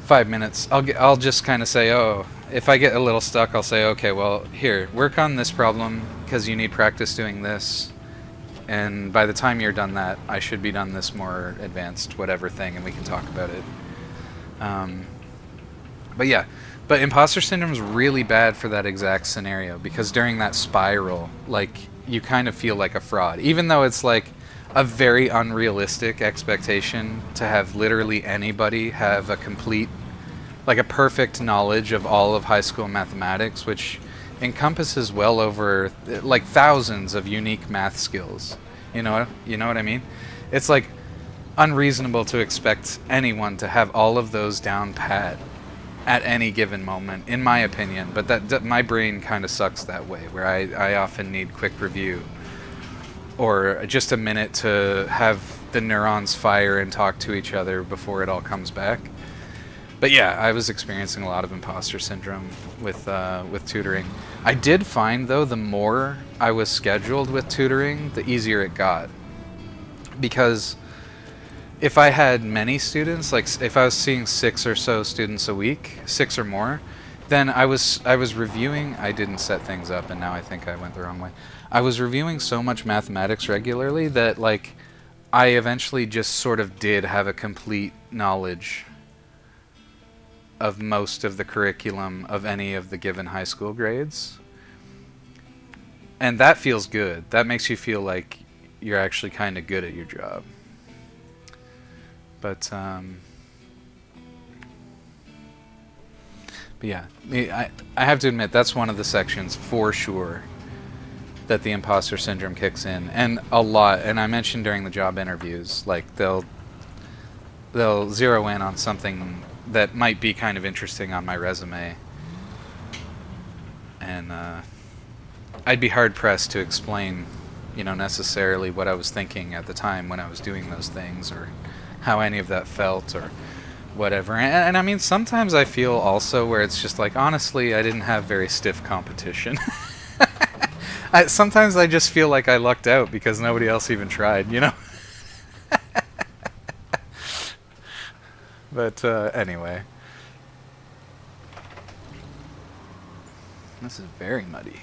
[SPEAKER 1] 5 minutes. I'll just kind of say, oh, if I get a little stuck, I'll say, okay, well, here, work on this problem because you need practice doing this, and by the time you're done that, I should be done this more advanced whatever thing, and we can talk about it. But yeah, but imposter syndrome is really bad for that exact scenario, because during that spiral, like, you kind of feel like a fraud, even though it's like a very unrealistic expectation to have literally anybody have a complete, like, a perfect knowledge of all of high school mathematics, which encompasses well over, like, thousands of unique math skills. You know what I mean? It's like unreasonable to expect anyone to have all of those down pat at any given moment, in my opinion. But that my brain kind of sucks that way, where I often need quick review or just a minute to have the neurons fire and talk to each other before it all comes back. But yeah, I was experiencing a lot of imposter syndrome with tutoring. I did find, though, the more I was scheduled with tutoring, the easier it got. Because if I had many students, like if I was seeing 6 or so students a week, 6 or more, then I was reviewing. I didn't set things up, and now I think I went the wrong way. I was reviewing so much mathematics regularly that like I eventually just sort of did have a complete knowledge of most of the curriculum of any of the given high school grades. And that feels good. That makes you feel like you're actually kind of good at your job. But yeah, I have to admit that's one of the sections for sure that the imposter syndrome kicks in, and a lot. And I mentioned during the job interviews, like they'll zero in on something that might be kind of interesting on my resume, and I'd be hard pressed to explain, necessarily what I was thinking at the time when I was doing those things, or how any of that felt, or whatever. And I mean, sometimes I feel also where it's just like, honestly, I didn't have very stiff competition. Sometimes I just feel like I lucked out because nobody else even tried, But anyway. This is very muddy.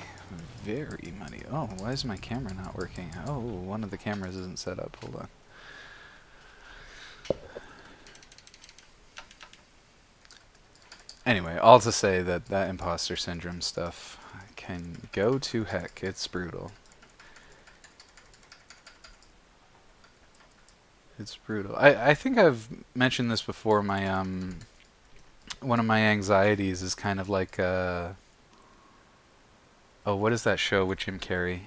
[SPEAKER 1] Very muddy. Oh, why is my camera not working? Oh, one of the cameras isn't set up. Hold on. Anyway, all to say that imposter syndrome stuff can go to heck. It's brutal. It's brutal. I think I've mentioned this before. My one of my anxieties is kind of like oh, what is that show with Jim Carrey?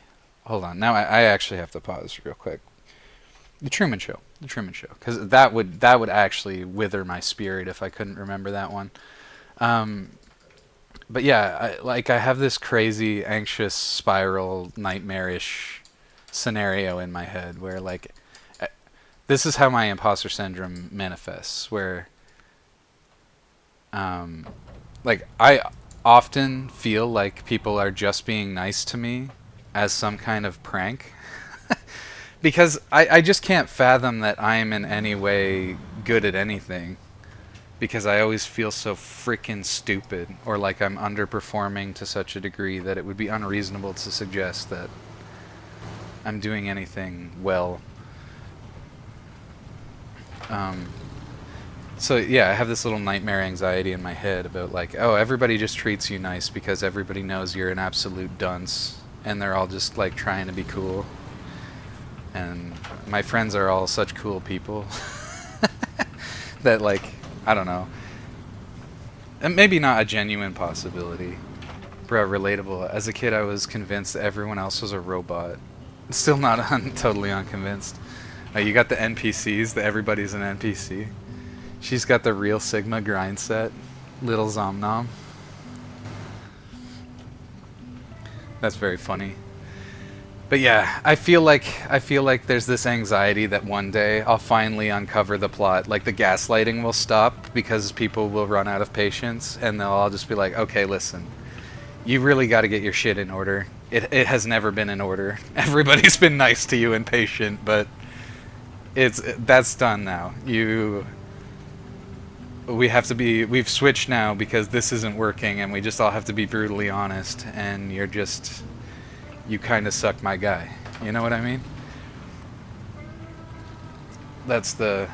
[SPEAKER 1] Hold on. Now I actually have to pause real quick. The Truman Show. The Truman Show. Because that would actually wither my spirit if I couldn't remember that one. But yeah, I have this crazy, anxious, spiral, nightmarish scenario in my head where, like, this is how my imposter syndrome manifests, where, like, I often feel like people are just being nice to me as some kind of prank. Because I just can't fathom that I'm in any way good at anything. Because I always feel so freaking stupid, or like I'm underperforming to such a degree that it would be unreasonable to suggest that I'm doing anything well. So yeah, I have this little nightmare anxiety in my head about like, oh, everybody just treats you nice because everybody knows you're an absolute dunce, and they're all just like trying to be cool. And my friends are all such cool people that, like, I don't know. And maybe not a genuine possibility. Bro, relatable. As a kid, I was convinced that everyone else was a robot. Still not totally unconvinced. You got the NPCs, that everybody's an NPC. She's got the real Sigma grind set. Little Zomnom. That's very funny. But yeah, I feel like there's this anxiety that one day I'll finally uncover the plot. Like the gaslighting will stop because people will run out of patience, and they'll all just be like, okay, listen, you really got to get your shit in order. It has never been in order. Everybody's been nice to you and patient, but that's done now. We've switched now because this isn't working, and we just all have to be brutally honest, and you kind of suck, my guy. You know what I mean? That's the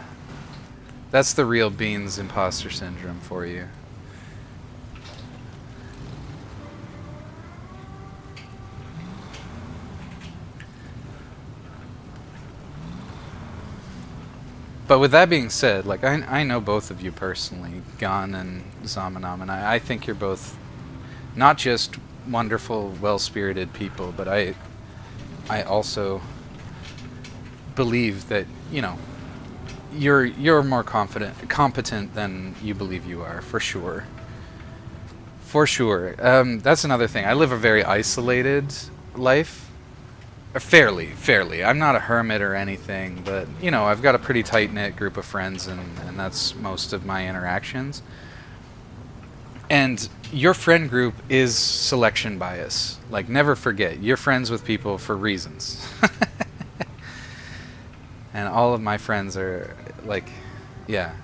[SPEAKER 1] real beans imposter syndrome for you. But with that being said, like I know both of you personally, Gon and Zamanom, and I think you're both not just wonderful, well-spirited people, but I also believe that, you're more competent than you believe you are, for sure. For sure. That's another thing. I live a very isolated life. Fairly. I'm not a hermit or anything, but, I've got a pretty tight-knit group of friends, and that's most of my interactions. And your friend group is selection bias. Like, never forget, you're friends with people for reasons. and all of my friends are like, yeah.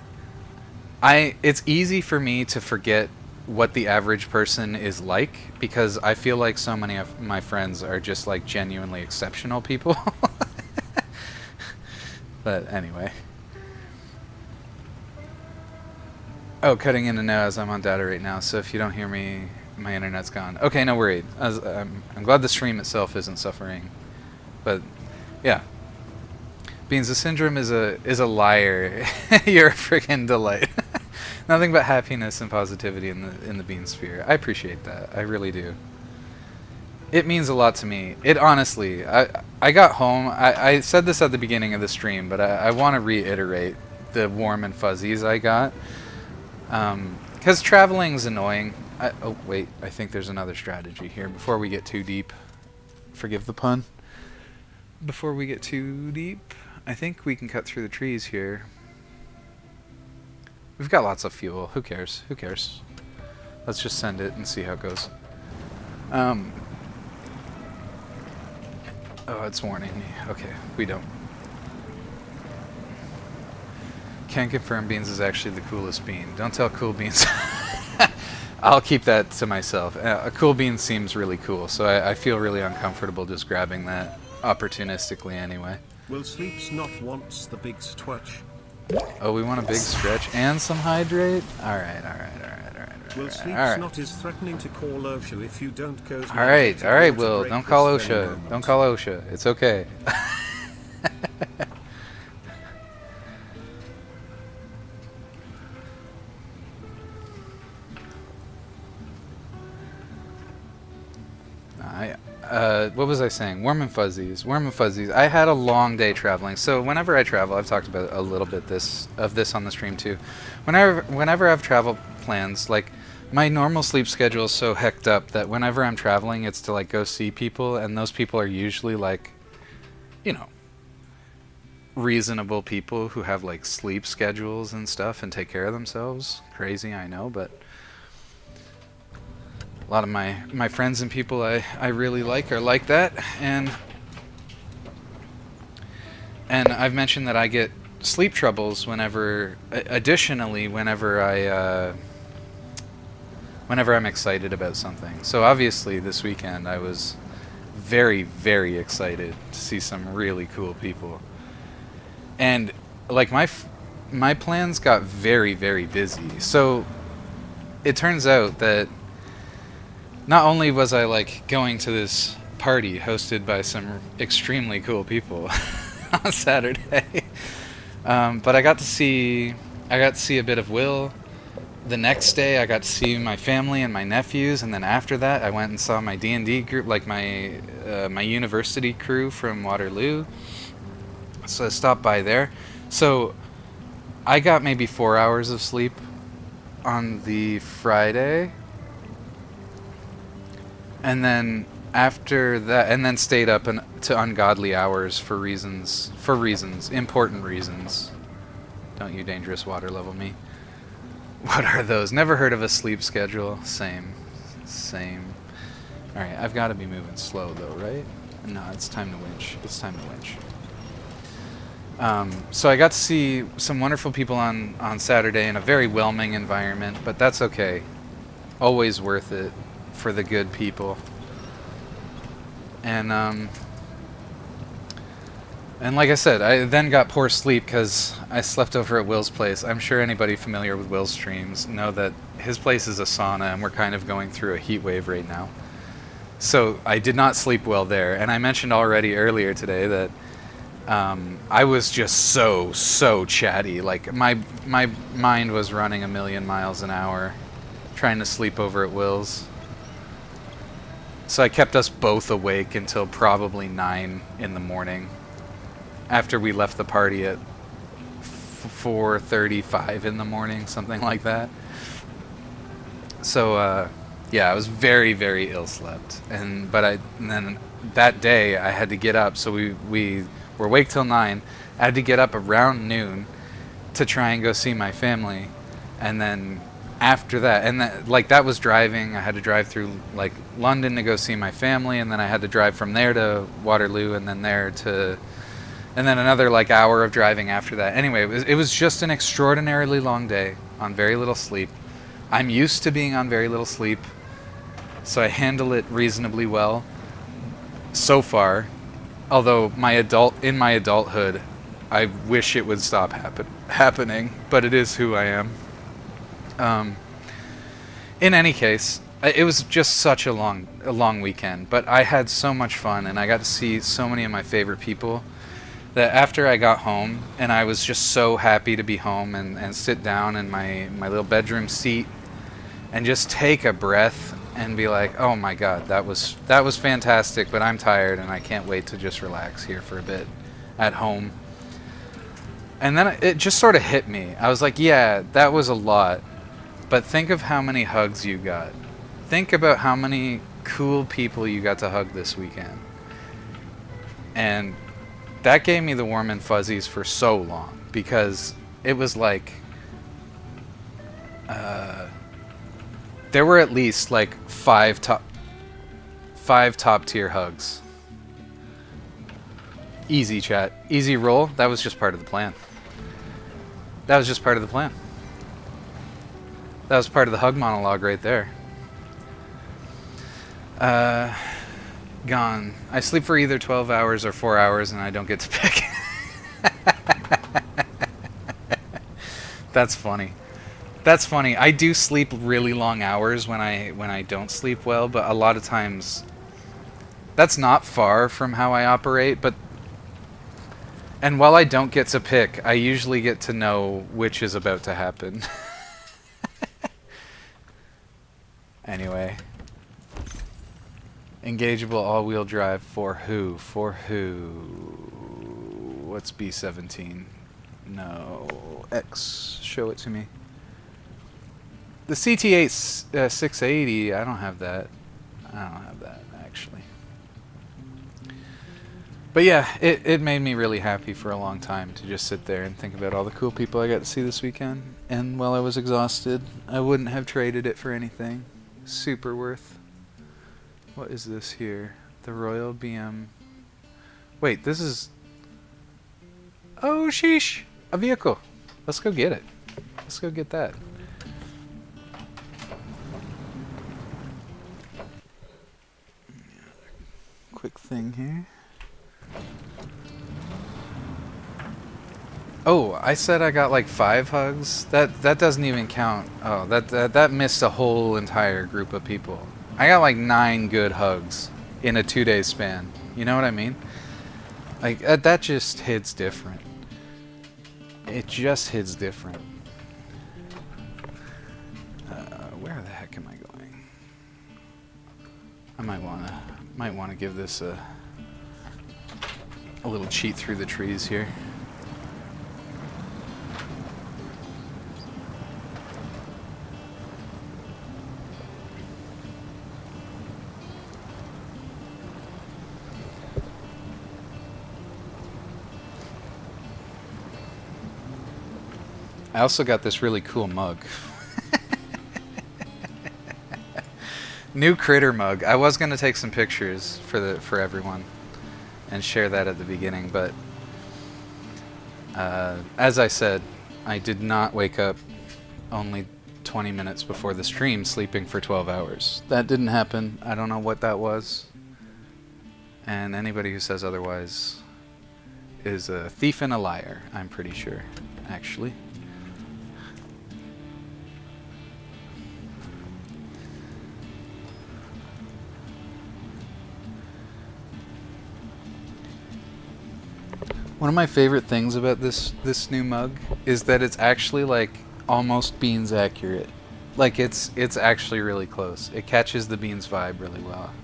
[SPEAKER 1] It's easy for me to forget what the average person is like because I feel like so many of my friends are just like genuinely exceptional people. But anyway. Oh, cutting in and out as I'm on data right now, so if you don't hear me, my internet's gone. Okay, no worries. I'm glad the stream itself isn't suffering. But yeah. Beans, the syndrome is a liar. You're a freaking delight. Nothing but happiness and positivity in the bean sphere. I appreciate that. I really do. It means a lot to me. It honestly, I got home. I said this at the beginning of the stream, but I want to reiterate the warm and fuzzies I got. Because traveling's annoying. Oh, wait. I think there's another strategy here before we get too deep. Forgive the pun. Before we get too deep, I think we can cut through the trees here. We've got lots of fuel. Who cares? Who cares? Let's just send it and see how it goes. Oh, it's warning me. Okay, we don't. Can't confirm Beans is actually the coolest bean. Don't tell Cool Beans. I'll keep that to myself. A Cool Bean seems really cool, so I feel really uncomfortable just grabbing that opportunistically anyway.
[SPEAKER 2] Will Sleeps Not wants the big stretch.
[SPEAKER 1] Oh, we want a big stretch and some hydrate? Alright.
[SPEAKER 2] Will Sleeps Not is threatening to call OSHA if you don't go.
[SPEAKER 1] Alright, Will. Don't call OSHA. Don't call OSHA. It's okay. What was I saying? Warm and fuzzies. Warm and fuzzies. I had a long day traveling. So whenever I travel, I've talked about a little bit of this on the stream too. Whenever I have travel plans, like my normal sleep schedule is so hecked up that whenever I'm traveling, it's to like go see people, and those people are usually like, you know, reasonable people who have like sleep schedules and stuff and take care of themselves. Crazy, I know, but a lot of my friends and people I really like are like that, and I've mentioned that I get sleep troubles additionally whenever I'm excited about something. So obviously this weekend I was very, very excited to see some really cool people, and like my plans got very, very busy. So it turns out that not only was I like going to this party hosted by some extremely cool people on Saturday, but I got to see a bit of Will. The next day I got to see my family and my nephews, and then after that I went and saw my D&D group, like my university crew from Waterloo. So I stopped by there. So I got maybe 4 hours of sleep on the Friday. And then after that, and then stayed up to ungodly hours for reasons, important reasons. Don't you dangerous water level me. What are those? Never heard of a sleep schedule. Same. Alright, I've got to be moving slow though, right? No, it's time to winch. So I got to see some wonderful people on Saturday in a very whelming environment, but that's okay. Always worth it for the good people. And like I said, I then got poor sleep because I slept over at Will's place. I'm sure anybody familiar with Will's streams know that his place is a sauna, and we're kind of going through a heat wave right now. So I did not sleep well there, and I mentioned already earlier today that I was just so chatty. Like my mind was running a million miles an hour trying to sleep over at Will's. So I kept us both awake until probably 9 in the morning after we left the party at 4:35 in the morning, something like that. So yeah, I was very, very ill slept, and then that day I had to get up. So we were awake till 9. I had to get up around noon to try and go see my family, and then after that, and that was driving. I had to drive through like London to go see my family, and then I had to drive from there to Waterloo, and then there to And then another like hour of driving after that. Anyway, it was just an extraordinarily long day on very little sleep. I'm used to being on very little sleep, so I handle it reasonably well so far. Although in my adulthood, I wish it would stop happening, but it is who I am. In any case, it was just such a long weekend, but I had so much fun, and I got to see so many of my favorite people that after I got home, and I was just so happy to be home and sit down in my little bedroom seat and just take a breath and be like, oh my god, that was fantastic, but I'm tired and I can't wait to just relax here for a bit at home. And then it just sort of hit me. I was like, yeah, that was a lot, but think of how many hugs you got. Think about how many cool people you got to hug this weekend. And that gave me the warm and fuzzies for so long, because it was like there were at least like five top tier hugs. Easy, chat. Easy roll. That was just part of the plan. That was just part of the plan. That was part of the hug monologue right there. Gone. I sleep for either 12 hours or 4 hours, and I don't get to pick. That's funny. That's funny. I do sleep really long hours when I don't sleep well, but a lot of times that's not far from how I operate, and while I don't get to pick, I usually get to know which is about to happen. Anyway. Engageable all-wheel drive for who? For who? What's B17? No. X. Show it to me. The CT8 680, I don't have that. I don't have that, actually. But yeah, it made me really happy for a long time to just sit there and think about all the cool people I got to see this weekend. And while I was exhausted, I wouldn't have traded it for anything. Super worth. What is this here? The Royal BM. Wait, this is... Oh, sheesh! A vehicle. Let's go get it. Let's go get that. Quick thing here. Oh, I said I got like 5 hugs? That doesn't even count. Oh, that missed a whole entire group of people. I got like 9 good hugs in a 2-day span. You know what I mean? Like, that just hits different. It just hits different. Where the heck am I going? I might wanna give this a little cheat through the trees here. I also got this really cool mug. New critter mug. I was gonna take some pictures for everyone and share that at the beginning, but as I said, I did not wake up only 20 minutes before the stream sleeping for 12 hours. That didn't happen. I don't know what that was. And anybody who says otherwise is a thief and a liar, I'm pretty sure, actually. One of my favorite things about this new mug is that it's actually like almost Beans accurate. Like it's actually really close. It catches the Beans vibe really well.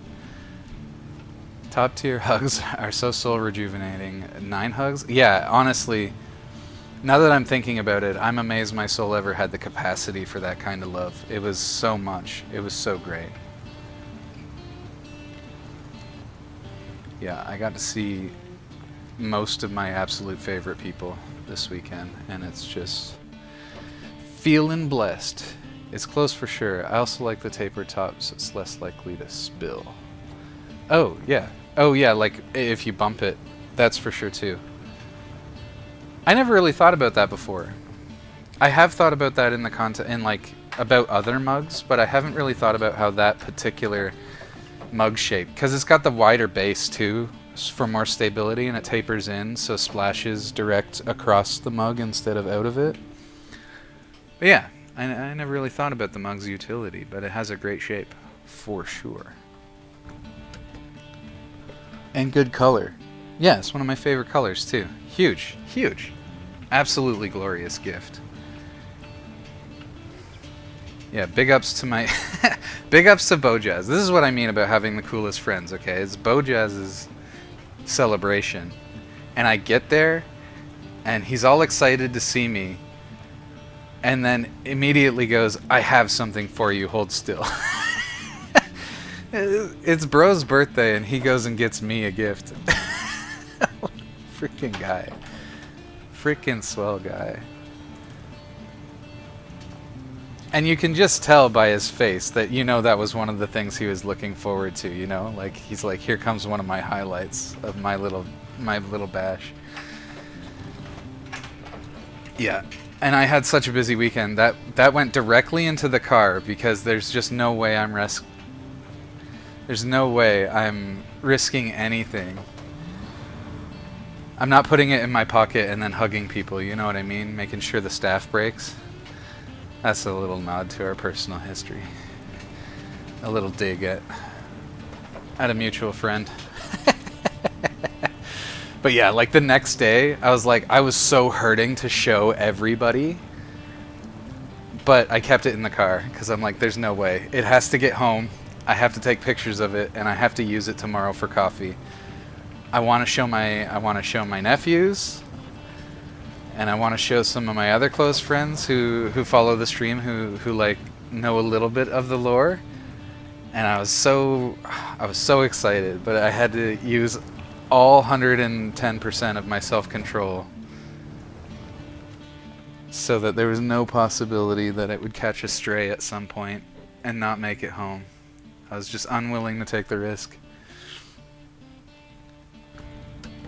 [SPEAKER 1] Top tier hugs are so soul rejuvenating. 9 hugs? Yeah, honestly, now that I'm thinking about it, I'm amazed my soul ever had the capacity for that kind of love. It was so much. It was so great. Yeah, I got to see most of my absolute favorite people this weekend, and it's just feeling blessed. It's close for sure. I also like the taper tops. It's less likely to spill. Oh yeah, like if you bump it, that's for sure too. I never really thought about that before. I have thought about that in the about other mugs, but I haven't really thought about how that particular mug shape, because it's got the wider base too for more stability, and it tapers in so splashes direct across the mug instead of out of it. But yeah, I never really thought about the mug's utility, but it has a great shape for sure. And good color. Yeah, it's one of my favorite colors too. Huge, huge. Absolutely glorious gift. Yeah, big ups to my big ups to Bojazz. This is what I mean about having the coolest friends, okay? It's Bojazz's celebration. And I get there and he's all excited to see me. And then immediately goes, "I have something for you, hold still." It's bro's birthday and he goes and gets me a gift. Freaking guy. Freaking swell guy. And you can just tell by his face that that was one of the things he was looking forward to, Like he's like, here comes one of my highlights of my little bash. Yeah. And I had such a busy weekend that went directly into the car because there's just no way I'm risking anything. I'm not putting it in my pocket and then hugging people, you know what I mean? Making sure the staff breaks. That's a little nod to our personal history. A little dig at a mutual friend. But yeah, like the next day, I was so hurting to show everybody. But I kept it in the car because I'm like, there's no way. It has to get home. I have to take pictures of it and I have to use it tomorrow for coffee. I want to show my nephews. And I want to show some of my other close friends who follow the stream, who like know a little bit of the lore. And I was so excited, but I had to use all 110% of my self-control so that there was no possibility that it would catch a stray at some point and not make it home. I was just unwilling to take the risk.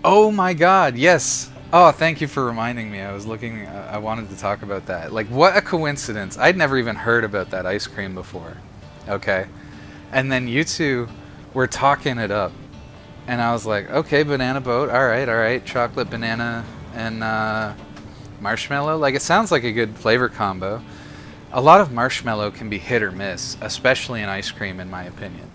[SPEAKER 1] Oh my god, yes! Oh, thank you for reminding me. I wanted to talk about that. Like, what a coincidence. I'd never even heard about that ice cream before. Okay. And then you two were talking it up. And I was like, okay, banana boat. All right. Chocolate, banana, and marshmallow. Like, it sounds like a good flavor combo. A lot of marshmallow can be hit or miss, especially in ice cream, in my opinion.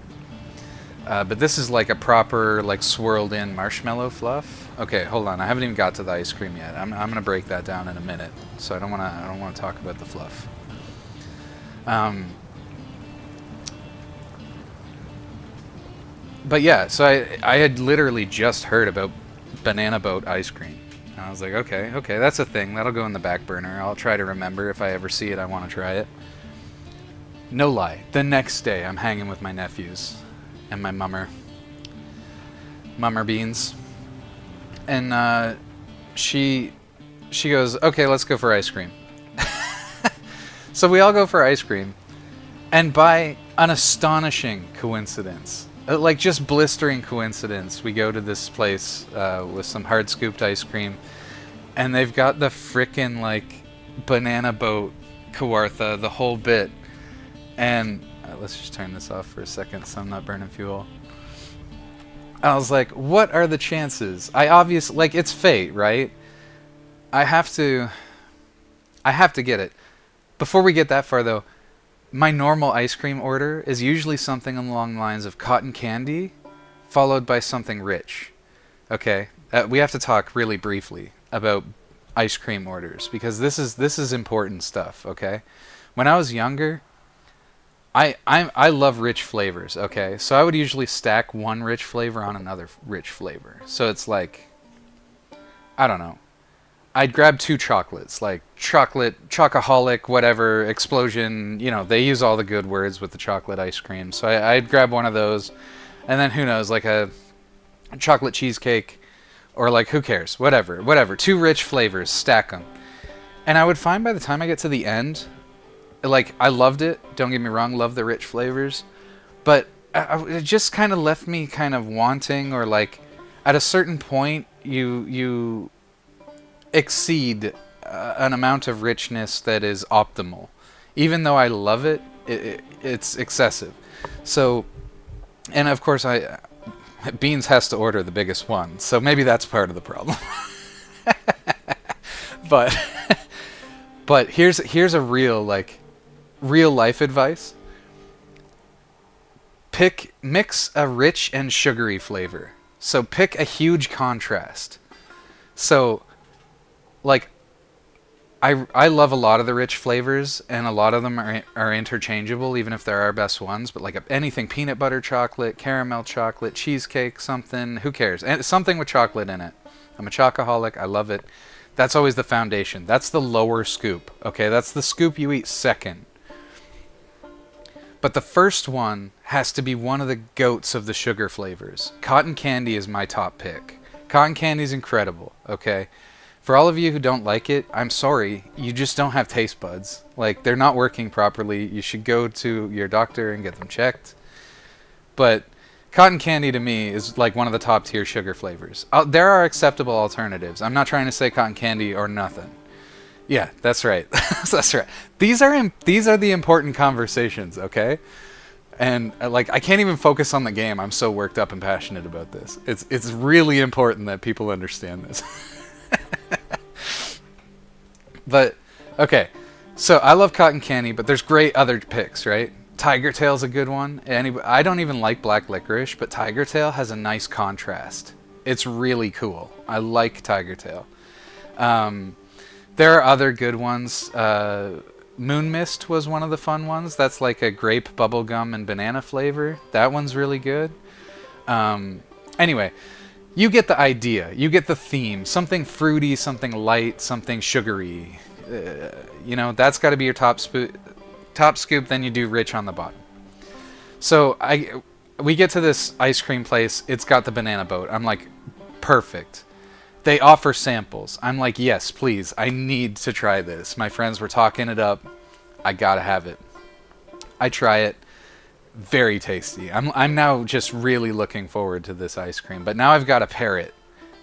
[SPEAKER 1] But this is like a proper, like, swirled in marshmallow fluff. Okay, hold on. I haven't even got to the ice cream yet. I'm gonna break that down in a minute. So I don't wanna talk about the fluff. But yeah, so I had literally just heard about banana boat ice cream. And I was like, okay, that's a thing. That'll go in the back burner. I'll try to remember if I ever see it. I want to try it. No lie. The next day, I'm hanging with my nephews and my mummer beans. And she goes, okay, let's go for ice cream. So we all go for ice cream. And by an astonishing coincidence, like just blistering coincidence, we go to this place with some hard scooped ice cream. And they've got the frickin' like banana boat Kawartha, the whole bit. And let's just turn this off for a second so I'm not burning fuel. I was like, what are the chances? Like, it's fate, right? I have to get it. Before we get that far, though, my normal ice cream order is usually something along the lines of cotton candy, followed by something rich. Okay? We have to talk really briefly about ice cream orders, because this is important stuff, okay? When I was younger, I love rich flavors, okay? So I would usually stack one rich flavor on another rich flavor. So it's like, I don't know. I'd grab two chocolates, like chocolate, chocoholic, whatever, explosion. They use all the good words with the chocolate ice cream. So I'd grab one of those, and then who knows, like a chocolate cheesecake, or like, who cares? Whatever. Two rich flavors, stack them. And I would find by the time I get to the end, like, I loved it. Don't get me wrong, love the rich flavors. But it just kind of left me kind of wanting, or like, at a certain point, you exceed an amount of richness that is optimal. Even though I love it, it's excessive. So, and of course Beans has to order the biggest one, so maybe that's part of the problem. but but here's a real life advice. Mix a rich and sugary flavor. So pick a huge contrast. So like I love a lot of the rich flavors, and a lot of them are interchangeable, even if they're our best ones. But like anything, peanut butter chocolate, caramel chocolate, cheesecake, something, who cares? And something with chocolate in it. I'm a chocoholic. I love it. That's always the foundation. That's the lower scoop. Okay, that's the scoop you eat second. But the first one has to be one of the goats of the sugar flavors. Cotton candy is my top pick. Cotton candy is incredible. Okay. For all of you who don't like it, I'm sorry, you just don't have taste buds. Like, they're not working properly. You should go to your doctor and get them checked. But cotton candy to me is like one of the top tier sugar flavors. There are acceptable alternatives. I'm not trying to say cotton candy or nothing. Yeah, that's right. That's right. These are the important conversations, okay? And like, I can't even focus on the game. I'm so worked up and passionate about this. It's really important that people understand this. But okay, so I love cotton candy, but there's great other picks, right? Tiger Tail's a good one. I don't even like black licorice, but Tiger Tail has a nice contrast. It's really cool. I like Tiger Tail. There are other good ones. Moon Mist was one of the fun ones. That's like a grape, bubblegum, and banana flavor. That one's really good. Anyway, you get the idea. You get the theme. Something fruity, something light, something sugary. That's got to be your top scoop. Then you do rich on the bottom. So we get to this ice cream place. It's got the banana boat. I'm like, perfect. They offer samples. I'm like, yes, please. I need to try this. My friends were talking it up. I gotta have it. I try it. Very tasty. I'm now just really looking forward to this ice cream. But now I've got to pair it,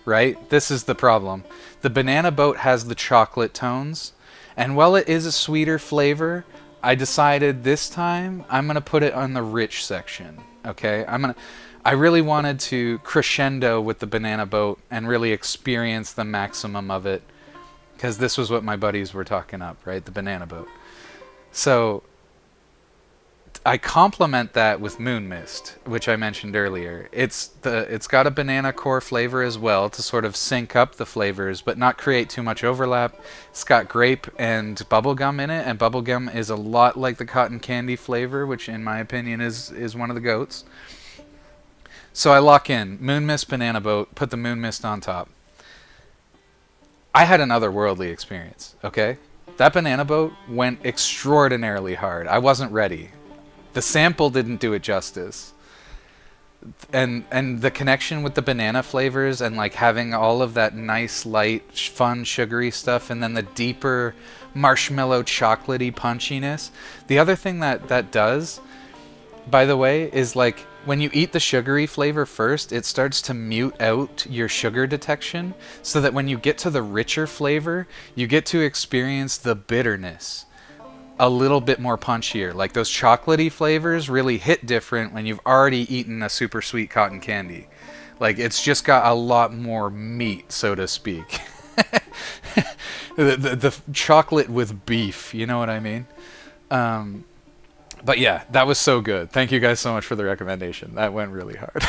[SPEAKER 1] right? This is the problem. The banana boat has the chocolate tones, and while it is a sweeter flavor, I decided this time I'm gonna put it on the rich section. Okay, I really wanted to crescendo with the banana boat and really experience the maximum of it, because this was what my buddies were talking up, right? The banana boat. So I complement that with Moon Mist, which I mentioned earlier. It's got a banana core flavor as well to sort of sync up the flavors, but not create too much overlap. It's got grape and bubblegum in it, and bubblegum is a lot like the cotton candy flavor, which in my opinion is one of the goats. So I lock in Moon Mist banana boat, put the Moon Mist on top. I had an otherworldly experience, okay? That banana boat went extraordinarily hard. I wasn't ready. The sample didn't do it justice. And the connection with the banana flavors and like having all of that nice, light, fun, sugary stuff, and then the deeper marshmallow chocolatey punchiness. The other thing that does, by the way, is like when you eat the sugary flavor first, it starts to mute out your sugar detection, so that when you get to the richer flavor, you get to experience the bitterness a little bit more punchier. Like those chocolatey flavors really hit different when you've already eaten a super sweet cotton candy. Like it's just got a lot more meat, so to speak. the chocolate with beef, you know what I mean? But yeah, that was so good. Thank you guys so much for the recommendation. That went really hard.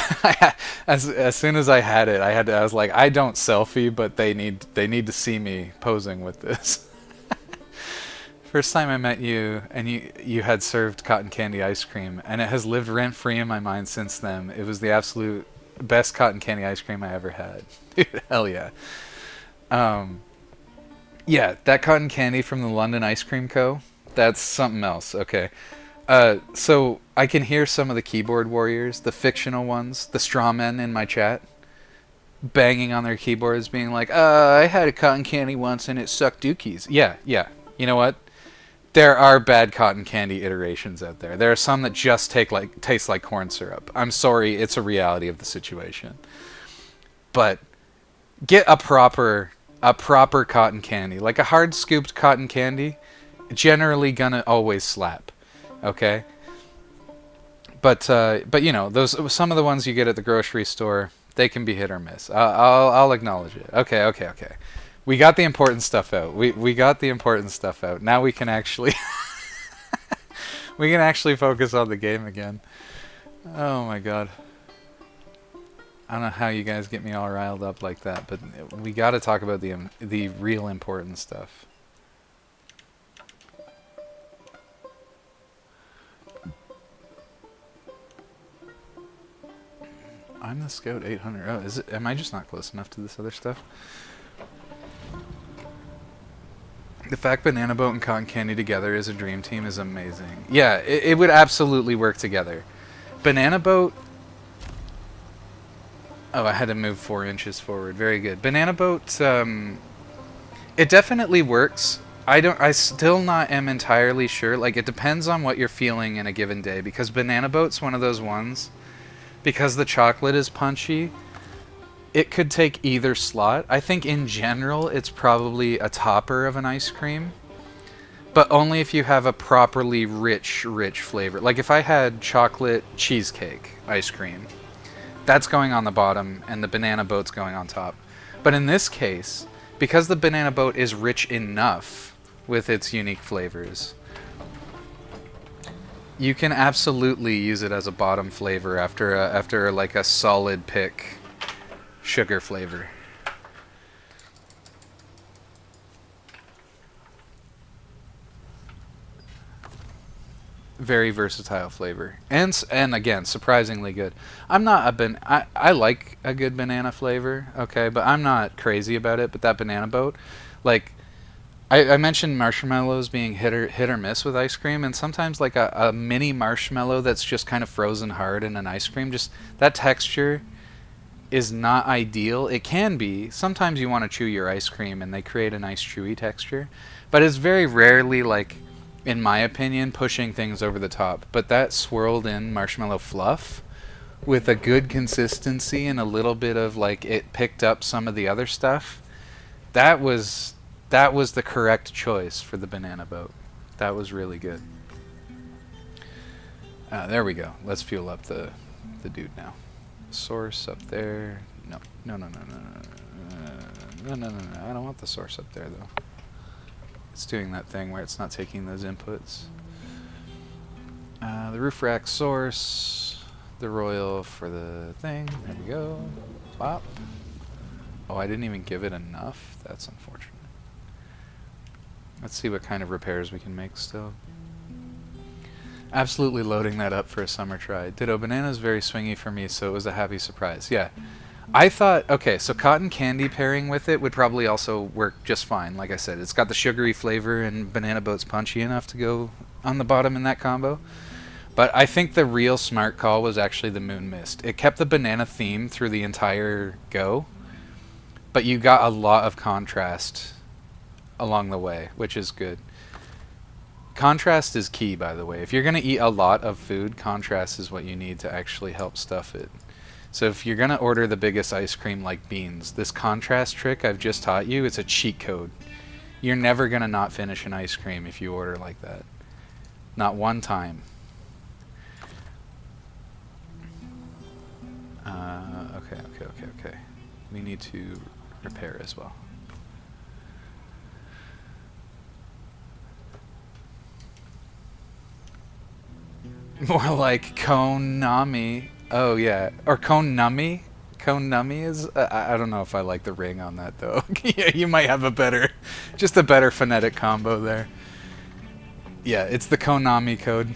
[SPEAKER 1] As soon as I had it, I was like, I don't selfie, but they need to see me posing with this. First time I met you, and you had served cotton candy ice cream, and it has lived rent-free in my mind since then. It was the absolute best cotton candy ice cream I ever had. Dude, hell yeah. Yeah, that cotton candy from the London Ice Cream Co., that's something else, okay. So I can hear some of the keyboard warriors, the fictional ones, the straw men in my chat, banging on their keyboards being like, I had a cotton candy once and it sucked dookies. Yeah. You know what? There are bad cotton candy iterations out there. There are some that just taste like corn syrup. I'm sorry, it's a reality of the situation. But get a proper a proper cotton candy, like a hard scooped cotton candy, generally gonna always slap. Okay. But you know, those some of the ones you get at the grocery store, they can be hit or miss. I'll acknowledge it. Okay. We got the important stuff out. We got the important stuff out. Now we can actually we can actually focus on the game again. Oh my god. I don't know how you guys get me all riled up like that, but we got to talk about the real important stuff. I'm the Scout 800. Oh, is it? Am I just not close enough to this other stuff? The fact Banana Boat and Cotton Candy together as a dream team is amazing. Yeah, it would absolutely work together. Banana Boat... Oh, I had to move 4 inches forward. Very good. Banana Boat, it definitely works. I still not am entirely sure. Like, it depends on what you're feeling in a given day. Because Banana Boat's one of those ones... Because the chocolate is punchy, it could take either slot. I think in general it's probably a topper of an ice cream, but only if you have a properly rich flavor. Like if I had chocolate cheesecake ice cream, that's going on the bottom and the Banana Boat's going on top. But in this case, because the Banana Boat is rich enough with its unique flavors, you can absolutely use it as a bottom flavor after like a solid pick sugar flavor. Very versatile flavor, and again surprisingly good. I'm not I like a good banana flavor, okay, but I'm not crazy about it. But that Banana Boat, like. I mentioned marshmallows being hit or miss with ice cream, and sometimes like a mini marshmallow that's just kind of frozen hard in an ice cream, just that texture is not ideal. It can be. Sometimes you want to chew your ice cream and they create a nice chewy texture, but it's very rarely, like, in my opinion, pushing things over the top. But that swirled in marshmallow fluff with a good consistency and a little bit of, like, it picked up some of the other stuff, that was the correct choice for the Banana Boat. That was really good. There we go. Let's fuel up the dude now. Source up there. No. No. I don't want the source up there, though. It's doing that thing where it's not taking those inputs. The roof rack source. The royal for the thing. There we go. Pop. Oh, I didn't even give it enough? That's unfortunate. Let's see what kind of repairs we can make still. Absolutely loading that up for a summer try. Ditto, banana's very swingy for me, so it was a happy surprise. Yeah. I thought, okay, so cotton candy pairing with it would probably also work just fine. Like I said, it's got the sugary flavor and Banana Boat's punchy enough to go on the bottom in that combo. But I think the real smart call was actually the Moon Mist. It kept the banana theme through the entire go, but you got a lot of contrast along the way, which is good. Contrast is key, by the way. If you're going to eat a lot of food, contrast is what you need to actually help stuff it. So if you're going to order the biggest ice cream like beans, this contrast trick I've just taught you, it's a cheat code. You're never going to not finish an ice cream if you order like that. Not one time. Okay. We need to repair as well. More like Konami. Oh yeah, or Konami. Konami is. I don't know if I like the ring on that though. Yeah, you might have a better, just a better phonetic combo there. Yeah, it's the Konami code.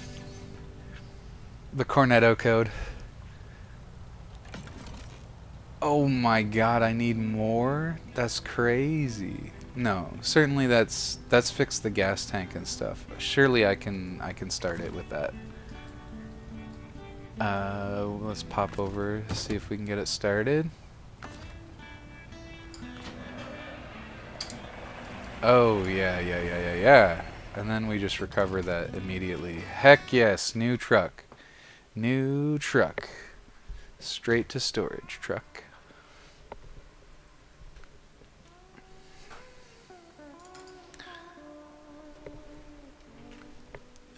[SPEAKER 1] The Cornetto code. Oh my god, I need more? That's crazy. No, certainly that's fixed the gas tank and stuff. Surely I can start it with that. Let's pop over, see if we can get it started. Oh, yeah. And then we just recover that immediately. Heck yes, new truck. New truck. Straight to storage truck.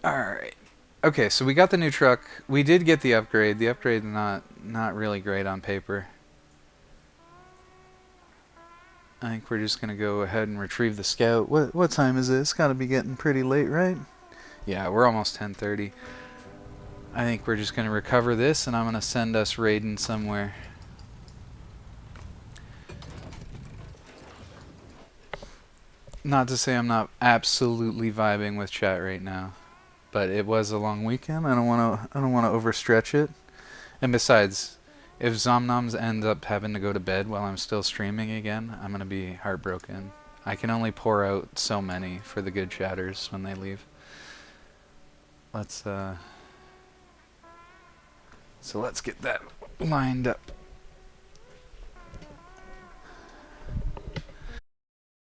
[SPEAKER 1] Alright. Okay, so we got the new truck. We did get the upgrade. The upgrade not really great on paper. I think we're just gonna go ahead and retrieve the scout. What time is it? It's gotta be getting pretty late, right? Yeah, we're almost 10:30. I think we're just gonna recover this, and I'm gonna send us raiding somewhere. Not to say I'm not absolutely vibing with chat right now, but it was a long weekend. I don't want to overstretch it. And besides, if Zomnoms end up having to go to bed while I'm still streaming again, I'm gonna be heartbroken. I can only pour out so many for the good chatters when they leave. So let's get that lined up.